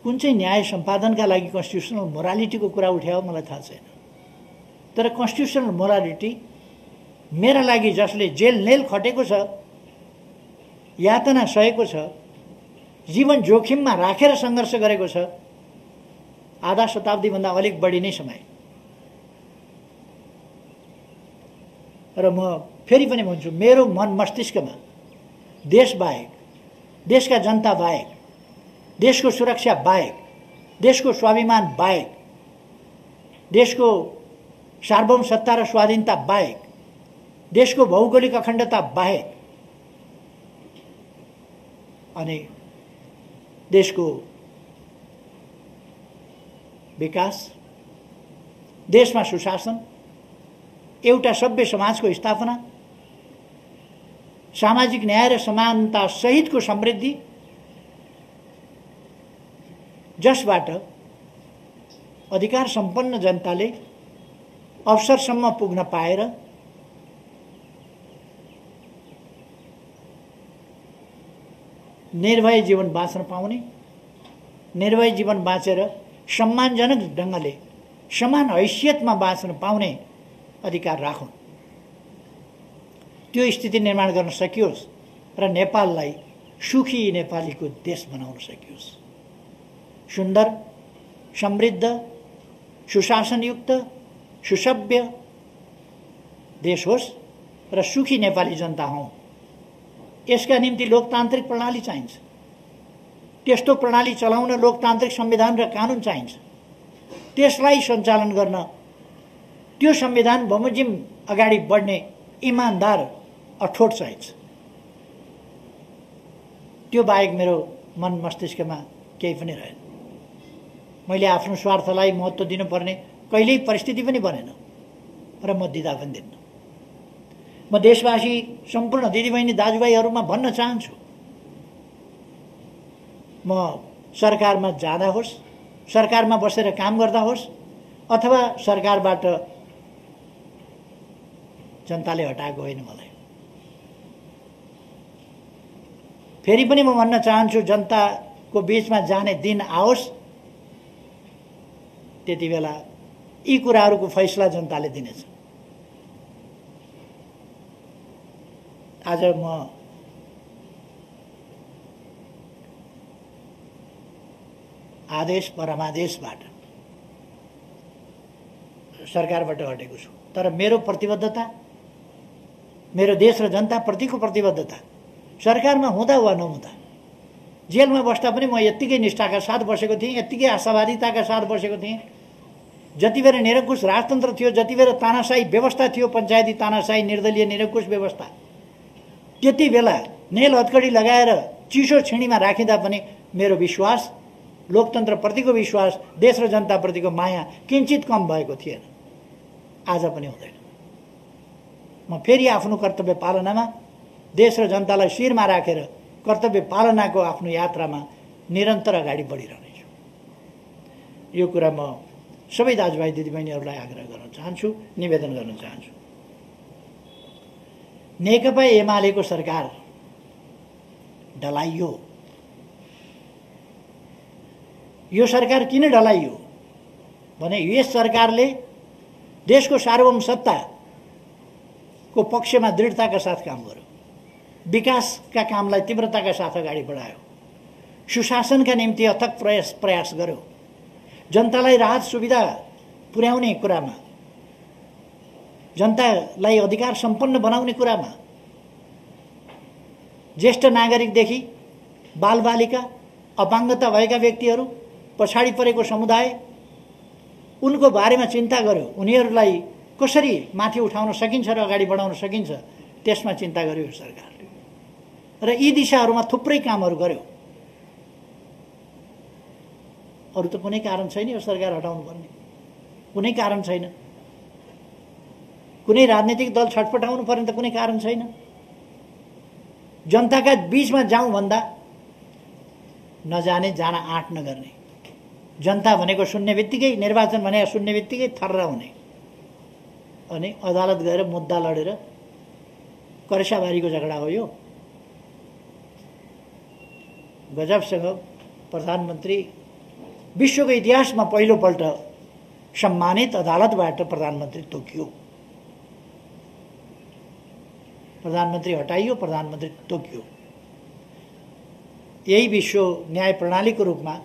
कुन चाहिँ न्याय सम्पादनका लागि कन्स्टिट्युसनल मोरालिटीको कुरा उठायो मलाई थाहा छैन। तर कन्स्टिट्युसनल मोरालिटी मेरा लागि, जसले जेल नेल खटेको छ, यातना सहेको छ, जीवन जोखिममा राखेर सङ्घर्ष गरेको छ, आधा शताब्दीभन्दा अलिक बढी नै समय। र म फेरि पनि भन्छु, मेरो मन मस्तिष्कमा देश बाहेक, देशका जनता बाहेक, देशको सुरक्षा बाहेक, देशको स्वाभिमान बाहेक देशको सार्वभौम सत्ता र स्वाधीनता बाहेक, देशको भौगोलिक अखण्डता बाहेक अनि देशको विकास, देशमा सुशासन, एउटा सभ्य समाजको स्थापना, सामाजिक न्याय र समानता सहितको समृद्धि, जसबाट अधिकार सम्पन्न जनताले अवसरसम्म पुग्न पाएर निर्भय जीवन बाँच्न पाउने, निर्भय जीवन बाँचेर सम्मानजनक ढङ्गले समान हैसियतमा बाँच्न पाउने अधिकार राखौँ। त्यो स्थिति निर्माण गर्न सकियोस् र नेपाललाई सुखी नेपालीको देश बनाउन सकियोस्। सुन्दर, समृद्ध, सुशासनयुक्त, सुसभ्य देश होस् र सुखी नेपाली जनता हौँ। यसका निम्ति लोकतान्त्रिक प्रणाली चाहिन्छ। त्यस्तो प्रणाली चलाउन लोकतान्त्रिक संविधान र कानुन चाहिन्छ। त्यसलाई सञ्चालन गर्न त्यो संविधान बमोजिम अगाडि बढ्ने इमानदार अठोट चाहिन्छ। त्यो बाहेक मेरो मन मस्तिष्कमा केही पनि रहेन। मैले आफ्नो स्वार्थलाई महत्त्व दिनुपर्ने कहिल्यै परिस्थिति पनि बनेन र म दिँदा पनि दिन्न। म देशवासी सम्पूर्ण दिदीबहिनी दाजुभाइहरूमा भन्न चाहन्छु, म सरकारमा जाँदा होस्, सरकारमा बसेर काम गर्दा होस् अथवा सरकारबाट जनताले हटाएको होइन मलाई। फेरि पनि म भन्न चाहन्छु, जनताको बीचमा जाने दिन आओस्, त्यति बेला यी कुराहरूको फैसला जनताले दिनेछ। आज म आदेश परमादेशबाट सरकारबाट हटेको छु, तर मेरो प्रतिबद्धता, मेरो देश र जनताप्रतिको प्रतिबद्धता सरकारमा हुँदा वा नहुँदा, जेलमा बस्दा पनि म यत्तिकै निष्ठाका साथ बसेको थिएँ, यत्तिकै आशावादिताका साथ बसेको थिएँ। जति बेला निरङ्कुश राजतन्त्र थियो, जति बेला तानाशाही व्यवस्था थियो, पञ्चायती तानाशाही, निर्दलीय निरङ्कुश व्यवस्था, त्यति बेला नेल हतकडी लगाएर चिसो छिणीमा राखिँदा पनि मेरो विश्वास, लोकतन्त्रप्रतिको विश्वास, देश र जनताप्रतिको माया किञ्चित कम भएको थिएन। आज पनि हुँदैन। म फेरि आफ्नो कर्तव्य पालनामा देश र जनतालाई शिरमा राखेर कर्तव्य पालनाको आफ्नो यात्रामा निरन्तर अगाडि बढिरहनेछु। यो कुरा म सबै दाजुभाइ दिदीबहिनीहरूलाई आग्रह गर्न चाहन्छु, निवेदन गर्न चाहन्छु। नेकपा एमालेको सरकार ढलाइयो। यो सरकार किन ढलाइयो भने यस सरकारले देशको सार्वभौम सत्ताको पक्षमा दृढताका साथ काम गर्यो, विकासका कामलाई तीव्रताका साथ अगाडि बढायो, सुशासनका निम्ति अथक प्रयास गर्यो, जनतालाई राहत सुविधा पुर्याउने कुरामा, जनतालाई अधिकार सम्पन्न बनाउने कुरामा, ज्येष्ठ नागरिकदेखि बालबालिका, अपाङ्गता भएका व्यक्तिहरू, पछाडि परेको समुदाय, उनको बारेमा चिन्ता गर्यो। उनीहरूलाई कसरी माथि उठाउन सकिन्छ र अगाडि बढाउन सकिन्छ, त्यसमा चिन्ता गर्यो सरकारले र यी दिशाहरूमा थुप्रै कामहरू गर्यो। अरू त कुनै कारण छैन यो सरकार हटाउनु पर्ने, कुनै कारण छैन। कुनै राजनीतिक दल छटपटाउनु पर्ने त कुनै कारण छैन। जनताका बीचमा जाउँ भन्दा नजाने, जान आँट नगर्ने, जनता भनेको सुन्ने बित्तिकै, निर्वाचन भनेको सुन्ने बित्तिकै थर्र हुने अनि अदालत गएर मुद्दा लडेर करेसाबारीको झगडा हो यो। गजबसँग प्रधानमन्त्री विश्वको इतिहासमा पहिलोपल्ट सम्मानित अदालतबाट प्रधानमन्त्री तोकियो। प्रधानमन्त्री हटाइयो, प्रधानमन्त्री तोकियो। यही विश्व न्याय प्रणालीको रूपमा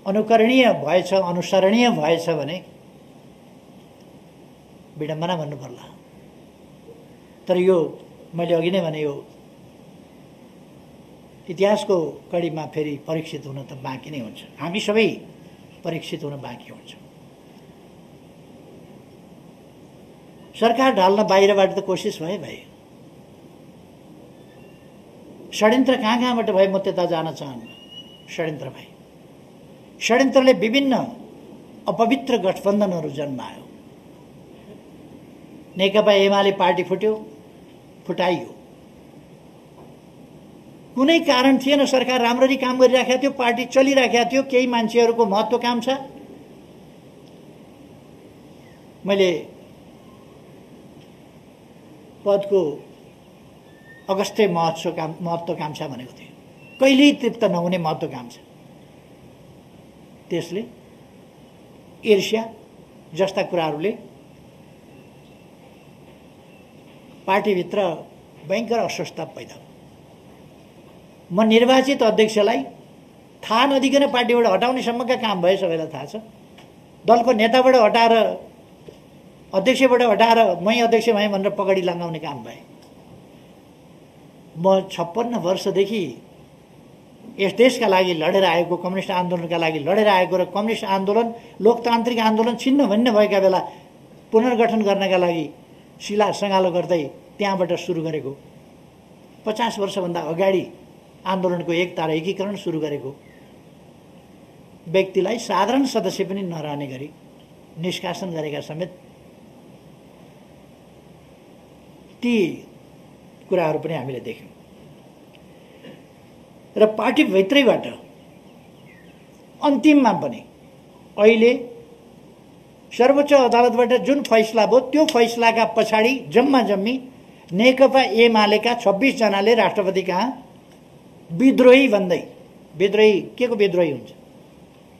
अनुकरणीय भएछ, अनुसरणीय भएछ भने विडम्बना भन्नु पर्ला। तर यो मैले अघि नै भने, यो इतिहासको कडीमा फेरि परीक्षित हुन त बाँकी नै हुन्छ। हामी सबै परीक्षित हुन बाँकी हुन्छ। सरकार ढाल्न बाहिरबाट त कोसिस भए षड्यन्त्र कहाँबाट भए म त्यता जान चाहन्न। षड्यन्त्र भए, षड्यन्त्रले विभिन्न अपवित्र गठबन्धनहरू जन्मायो। नेकपा एमाले पार्टी फुटाइयो। कुनै कारण थिएन, सरकार राम्ररी काम गरिराखेको थियो, पार्टी चलिराखेको थियो, केही मान्छेहरूको महत्त्वाकांक्षा। मैले पदको अगस्त्य महत्त्वाकांक्षा भनेको थिएँ, कहिल्यै तृप्त नहुने महत्त्वाकांक्षा। त्यसले ईर्ष्या जस्ता कुराहरूले पार्टीभित्र भयङ्कर अस्वस्थता पैदा भयो। म निर्वाचित अध्यक्षलाई थाहा नदिकन पार्टीबाट हटाउनेसम्मका काम भए, सबैलाई थाहा छ। दलको नेताबाट हटाएर, अध्यक्षबाट हटाएर मै अध्यक्ष भएँ भनेर पगडी लगाउने काम भए। म 56 वर्षदेखि यस देशका लागि लडेर आएको, कम्युनिस्ट आन्दोलनका लागि लडेर आएको र कम्युनिस्ट आन्दोलन, लोकतान्त्रिक आन्दोलन छिन्न भिन्न भएका बेला पुनर्गठन गर्नका लागि शिला सङ्गालो गर्दै त्यहाँबाट सुरु गरेको, 50 वर्षभन्दा अगाडि आन्दोलनको एकता र एकीकरण सुरु गरेको व्यक्तिलाई साधारण सदस्य पनि नरहने गरी निष्कासन गरेका समेत ती कुराहरू पनि हामीले देख्यौँ। र पार्टीभित्रैबाट अन्तिममा पनि अहिले सर्वोच्च अदालतबाट जुन फैसला भयो, त्यो फैसलाका पछाडि जम्मा जम्मी नेकपा एमालेका 26 जनाले राष्ट्रपति कहाँ विद्रोही भन्दै, विद्रोही के को विद्रोही हुन्छ?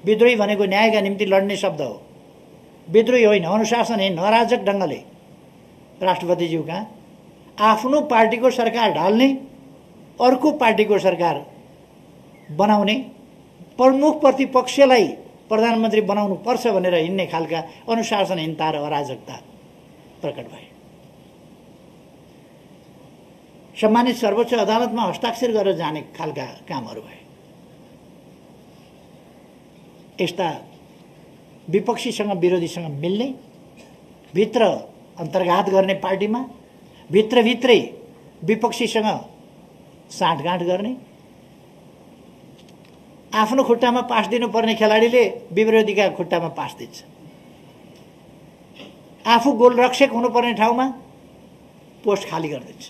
विद्रोही भनेको न्यायका निम्ति लड्ने शब्द हो, विद्रोही होइन, अनुशासनहीन अराजक ढङ्गले राष्ट्रपतिज्यू कहाँ आफ्नो पार्टीको सरकार ढाल्ने, अर्को पार्टीको सरकार बनाउने, प्रमुख प्रतिपक्षलाई प्रधानमन्त्री बनाउनु पर्छ भनेर हिँड्ने खालका अनुशासनहीनता र अराजकता प्रकट भए। सम्मानित सर्वोच्च अदालतमा हस्ताक्षर गरेर जाने खालका कामहरू भए। यस्ता विपक्षीसँग विरोधीसँग मिल्ने, भित्र अन्तर्घात गर्ने, पार्टीमा भित्रभित्रै विपक्षीसँग साँठगाँठ गर्ने, आफ्नो खुट्टामा पास दिनुपर्ने खेलाडीले विरोधीका खुट्टामा पास दिन्छ, आफू गोलरक्षक हुनुपर्ने ठाउँमा पोस्ट खाली गरिदिन्छ,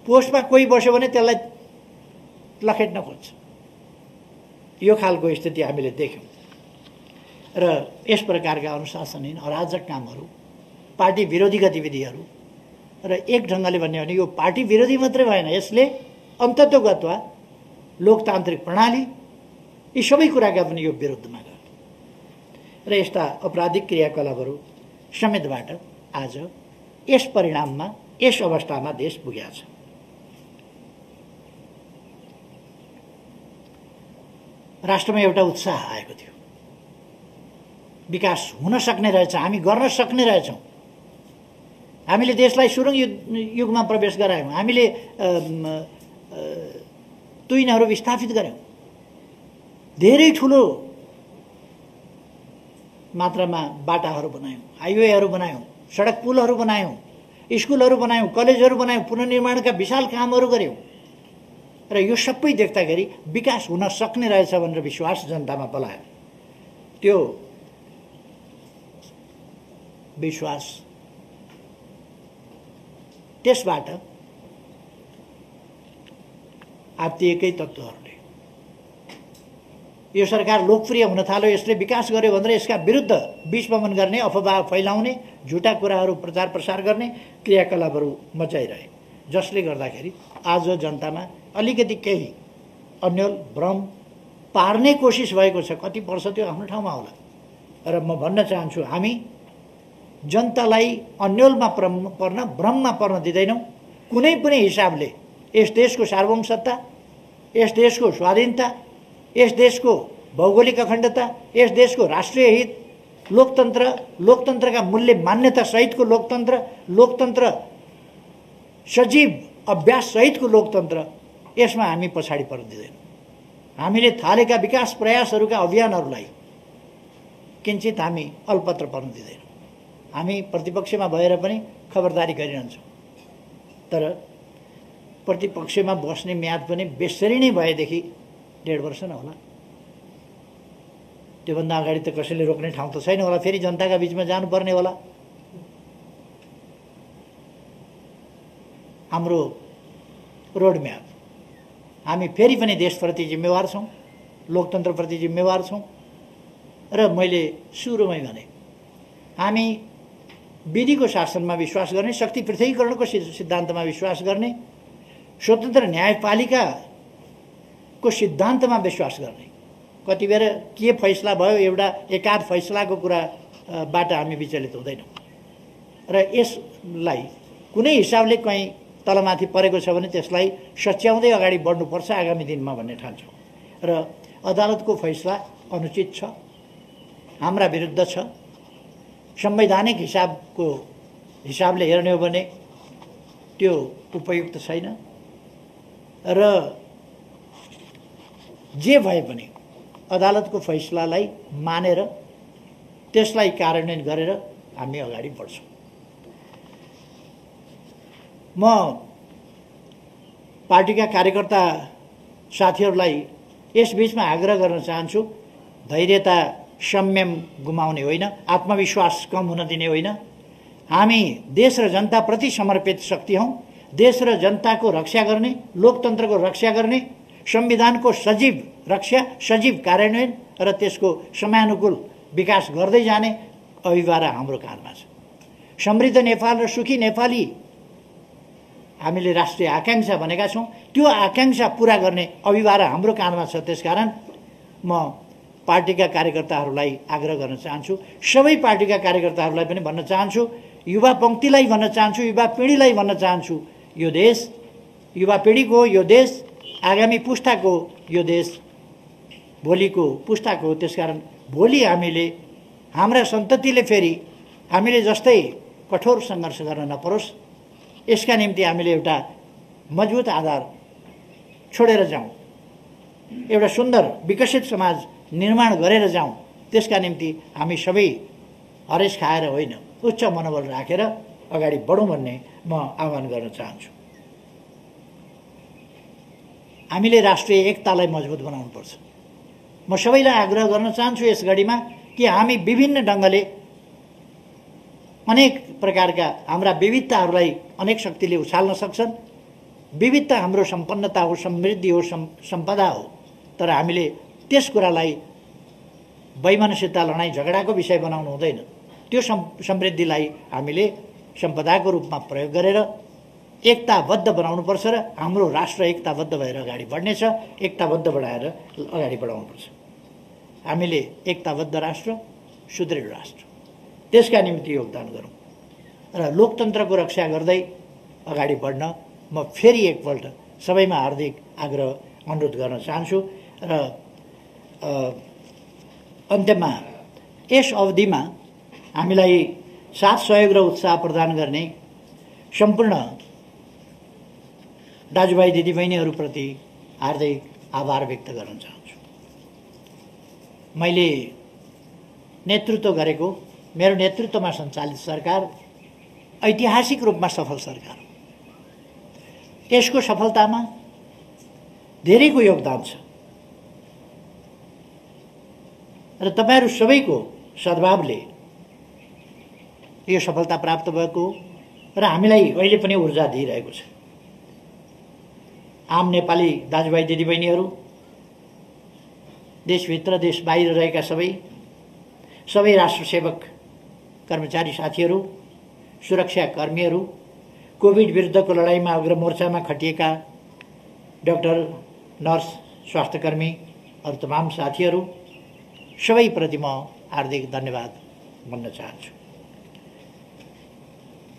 पोस्टमा कोही बस्यो भने त्यसलाई लखेट्न खोज्छ। यो खालको स्थिति हामीले देख्यौँ। र यस प्रकारका अनुशासनहीन अराजक कामहरू, पार्टी विरोधी गतिविधिहरू, र एक ढङ्गले भन्यो भने यो पार्टी विरोधी मात्रै भएन, यसले अन्ततोगत्वा लोकतान्त्रिक प्रणाली, यी सबै कुराका पनि यो विरुद्धमा गयो। र यस्ता अपराधिक क्रियाकलापहरू समेतबाट आज यस परिणाममा, यस अवस्थामा देश पुगेको छ। राष्ट्रमा एउटा उत्साह आएको थियो, विकास हुन सक्ने रहेछ, हामी गर्न सक्ने रहेछौँ, हामीले देशलाई सुरुङ युगमा प्रवेश गरायौँ, हामीले तुइनहरू विस्थापित गर्यौँ, धेरै ठुलो मात्रामा बाटाहरू बनायौँ, हाइवेहरू बनायौँ, सडक पुलहरू बनायौँ, स्कुलहरू बनायौँ, कलेजहरू बनायौँ, पुनर्निर्माणका विशाल कामहरू गऱ्यौँ। र यो सबै देख्दाखेरि विकास हुन सक्ने रहेछ भनेर विश्वास जनतामा पलायो। त्यो विश्वास, त्यसबाट आत्तिएकै तत्त्वहरूले यो सरकार लोकप्रिय हुन थाल्यो, यसले विकास गर्यो भनेर यसका विरुद्ध विषमन गर्ने, अफवाह फैलाउने, झुटा कुराहरू प्रचार प्रसार गर्ने क्रियाकलापहरू मचाइरहे, जसले गर्दाखेरि आज जनतामा अलिकति केही अन्यल भ्रम पार्ने कोसिस भएको छ। कति पर्छ त्यो आफ्नो ठाउँमा होला। र म भन्न चाहन्छु, हामी जनतालाई अन्यलमा पर्न, भ्रममा पर्न दिँदैनौँ। कुनै पनि हिसाबले यस देशको सार्वभौमसत्ता, यस देशको स्वाधीनता, यस देशको भौगोलिक अखण्डता, यस देशको राष्ट्रिय हित, लोकतन्त्र, लोकतन्त्रका मूल्य मान्यता सहितको लोकतन्त्र, लोकतन्त्र सजीव अभ्यास सहितको लोकतन्त्र, यसमा हामी पछाडि पर्न दिँदैनौँ। हामीले थालेका विकास प्रयासहरूका अभियानहरूलाई किञ्चित हामी अल्पत्र पर्न दिँदैनौँ। हामी प्रतिपक्षमा भएर पनि खबरदारी गरिरहन्छौँ। तर प्रतिपक्षमा बस्ने म्याद पनि बेसरी नै भएदेखि 1.5 वर्ष न होला। त्योभन्दा अगाडि त कसैले रोक्ने ठाउँ त छैन होला। फेरि जनताका बिचमा जानुपर्ने होला। हाम्रो रोडम्याप, हामी फेरि पनि देशप्रति जिम्मेवार छौँ, लोकतन्त्रप्रति जिम्मेवार छौँ। र मैले सुरुमै भने हामी विधिको शासनमा विश्वास गर्ने, शक्ति पृथकीकरणको सिद्धान्तमा विश्वास गर्ने, स्वतन्त्र न्यायपालिकाको सिद्धान्तमा विश्वास गर्ने। कति बेर के फैसला भयो एउटा एकाध फैसलाको कुराबाट हामी विचलित हुँदैनौँ। र यसलाई कुनै हिसाबले कहीँ तलमाथि परेको छ भने त्यसलाई सच्याउँदै अगाडि बढ्नुपर्छ आगामी दिनमा भन्ने ठान्छौँ। र अदालतको फैसला अनुचित छ, हाम्रा विरुद्ध छ, संवैधानिक हिसाबले हेर्ने हो भने त्यो उपयुक्त छैन। र जे भए पनि अदालतको फैसलालाई मानेर त्यसलाई कार्यान्वयन गरेर हामी अगाडि बढ्छौँ। म पार्टीका कार्यकर्ता साथीहरूलाई यस बीचमा आग्रह गर्न चाहन्छु, धैर्यता संयम गुमाउने होइन, आत्मविश्वास कम हुन दिने होइन। हामी देश र जनताप्रति समर्पित शक्ति हौँ। देश र जनताको रक्षा गर्ने, लोकतन्त्रको रक्षा गर्ने, संविधानको सजीव रक्षा, सजीव कार्यान्वयन र त्यसको समयानुकूल विकास गर्दै जाने अभिभारा हाम्रो काँधमा छ। समृद्ध नेपाल र सुखी नेपाली हामीले राष्ट्रिय आकांक्षा भनेका छौँ। त्यो आकांक्षा पूरा गर्ने अभिभारा हाम्रो काँधमा छ। त्यसकारण म पार्टीका कार्यकर्ताहरूलाई आग्रह गर्न चाहन्छु, सबै पार्टीका कार्यकर्ताहरूलाई पनि भन्न चाहन्छु, युवा पङ्क्तिलाई भन्न चाहन्छु, युवा पिँढीलाई भन्न चाहन्छु, यो देश युवा पिँढीको, यो देश आगामी पुस्ताको, यो देश भोलिको पुस्ताको हो। त्यसकारण भोलि हामीले, हाम्रा सन्ततिले फेरि हामीले जस्तै कठोर सङ्घर्ष गर्न नपरोस्, यसका निम्ति हामीले एउटा मजबुत आधार छोडेर जाउँ, एउटा सुन्दर विकसित समाज निर्माण गरेर जाउँ। त्यसका निम्ति हामी सबै हरेस खाएर होइन, उच्च मनोबल राखेर अगाडि बढौँ भन्ने म आह्वान गर्न चाहन्छु। हामीले राष्ट्रिय एकतालाई मजबुत बनाउनुपर्छ। म सबैलाई आग्रह गर्न चाहन्छु यस घडीमा कि हामी विभिन्न ढङ्गले अनेक प्रकारका हाम्रा विविधताहरूलाई अनेक शक्तिले उछाल्न सक्छन्। विविधता हाम्रो सम्पन्नता हो, समृद्धि हो, सम्पदा हो। तर हामीले त्यस कुरालाई वैमनस्यता, लडाइँ झगडाको विषय बनाउनु हुँदैन। त्यो समृद्धिलाई हामीले सम्पदाको रूपमा प्रयोग गरेर एकताबद्ध बनाउनुपर्छ र हाम्रो राष्ट्र एकताबद्ध भएर अगाडि बढ्नेछ। एकताबद्ध बनाएर अगाडि बढाउनुपर्छ। हामीले एकताबद्ध राष्ट्र, सुदृढ राष्ट्र, त्यसका निम्ति योगदान गरौँ र लोकतन्त्रको रक्षा गर्दै अगाडि बढ्न म फेरि एकपल्ट सबैमा हार्दिक आग्रह अनुरोध गर्न चाहन्छु। र अन्त्यमा यस अवधिमा हामीलाई साथ सहयोग र उत्साह प्रदान गर्ने सम्पूर्ण दाजुभाइ दिदीबहिनीहरूप्रति हार्दिक आभार व्यक्त गर्न चाहन्छु। मैले नेतृत्व गरेको, मेरो नेतृत्वमा सञ्चालित सरकार ऐतिहासिक रूपमा सफल सरकार हो। यसको सफलतामा धेरैको योगदान छ र तपाईहरू सबैको सद्भावले यो सफलता प्राप्त भएको र हामीलाई अहिले पनि ऊर्जा दिइरहेको छ। आम नेपाली दाजुभाइ दिदीबहिनीहरू, देशभित्र देश बाहिर रहेका सबै राष्ट्रसेवक कर्मचारी साथीहरू, सुरक्षा कर्मीहरू, कोभिड विरुद्धको लडाइँमा अग्रमोर्चामा खटिएका डाक्टर, नर्स, स्वास्थ्यकर्मी अरू तमाम साथीहरू सबैप्रति म हार्दिक धन्यवाद भन्न चाहन्छु।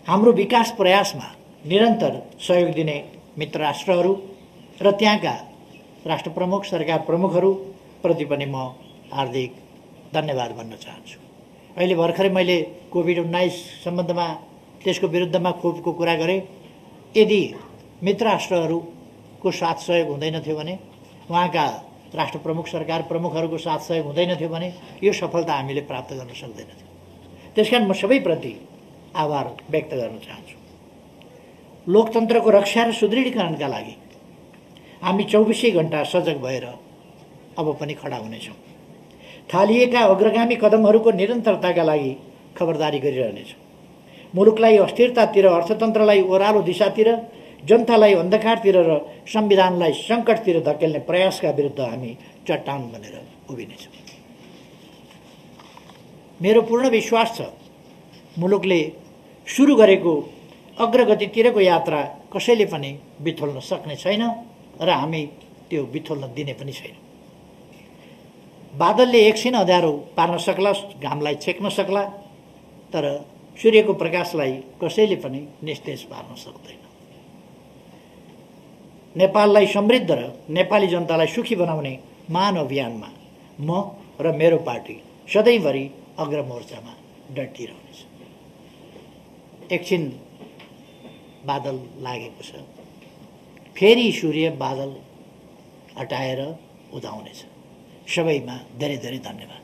हाम्रो विकास प्रयासमा निरन्तर सहयोग दिने मित्र राष्ट्रहरू र त्यहाँका राष्ट्र प्रमुख, सरकार प्रमुखहरूप्रति पनि म हार्दिक धन्यवाद भन्न चाहन्छु। अहिले भर्खरै मैले कोभिड-19 सम्बन्धमा त्यसको विरुद्धमा खोपको कुरा गरेँ। यदि मित्र राष्ट्रहरूको साथ सहयोग हुँदैन थियो भने, उहाँका राष्ट्र प्रमुख, सरकार प्रमुखहरूको साथ सहयोग हुँदैन थियो भने यो सफलता हामीले प्राप्त गर्न सक्दैनथ्यौँ। त्यसकारण म सबैप्रति आभार व्यक्त गर्न चाहन्छु। लोकतन्त्रको रक्षा र सुदृढीकरणका लागि हामी 24 घण्टा सजग भएर अब पनि खडा हुनेछौँ। थालिएका अग्रगामी कदमहरूको निरन्तरताका लागि खबरदारी गरिरहनेछौँ। मुलुकलाई अस्थिरतातिर, अर्थतन्त्रलाई ओह्रालो दिशातिर, जनतालाई अन्धकारतिर र संविधानलाई सङ्कटतिर धकेल्ने प्रयासका विरुद्ध हामी चट्टान बनेर उभिनेछौँ। मेरो पूर्ण विश्वास छ मुलुकले सुरु गरेको अग्रगतितिरको यात्रा कसैले पनि बिथोल्न सक्ने छैन र हामी त्यो बिथोल्न दिने पनि छैन। बादलले एकछिन अँध्यारो पार्न सक्ला, घामलाई छेक्न सक्ला, तर सूर्यको प्रकाशलाई कसैले पनि निस्तेज पार्न सक्दैन। नेपाललाई समृद्ध र नेपाली जनतालाई सुखी बनाउने महान अभियानमा म र मेरो पार्टी सधैँभरि अग्रमोर्चामा डटिरहनेछ। एकछिन बादल लागेको छ, फेरि सूर्य बादल हटाएर उदाउनेछ। सबैमा धेरै धेरै धन्यवाद।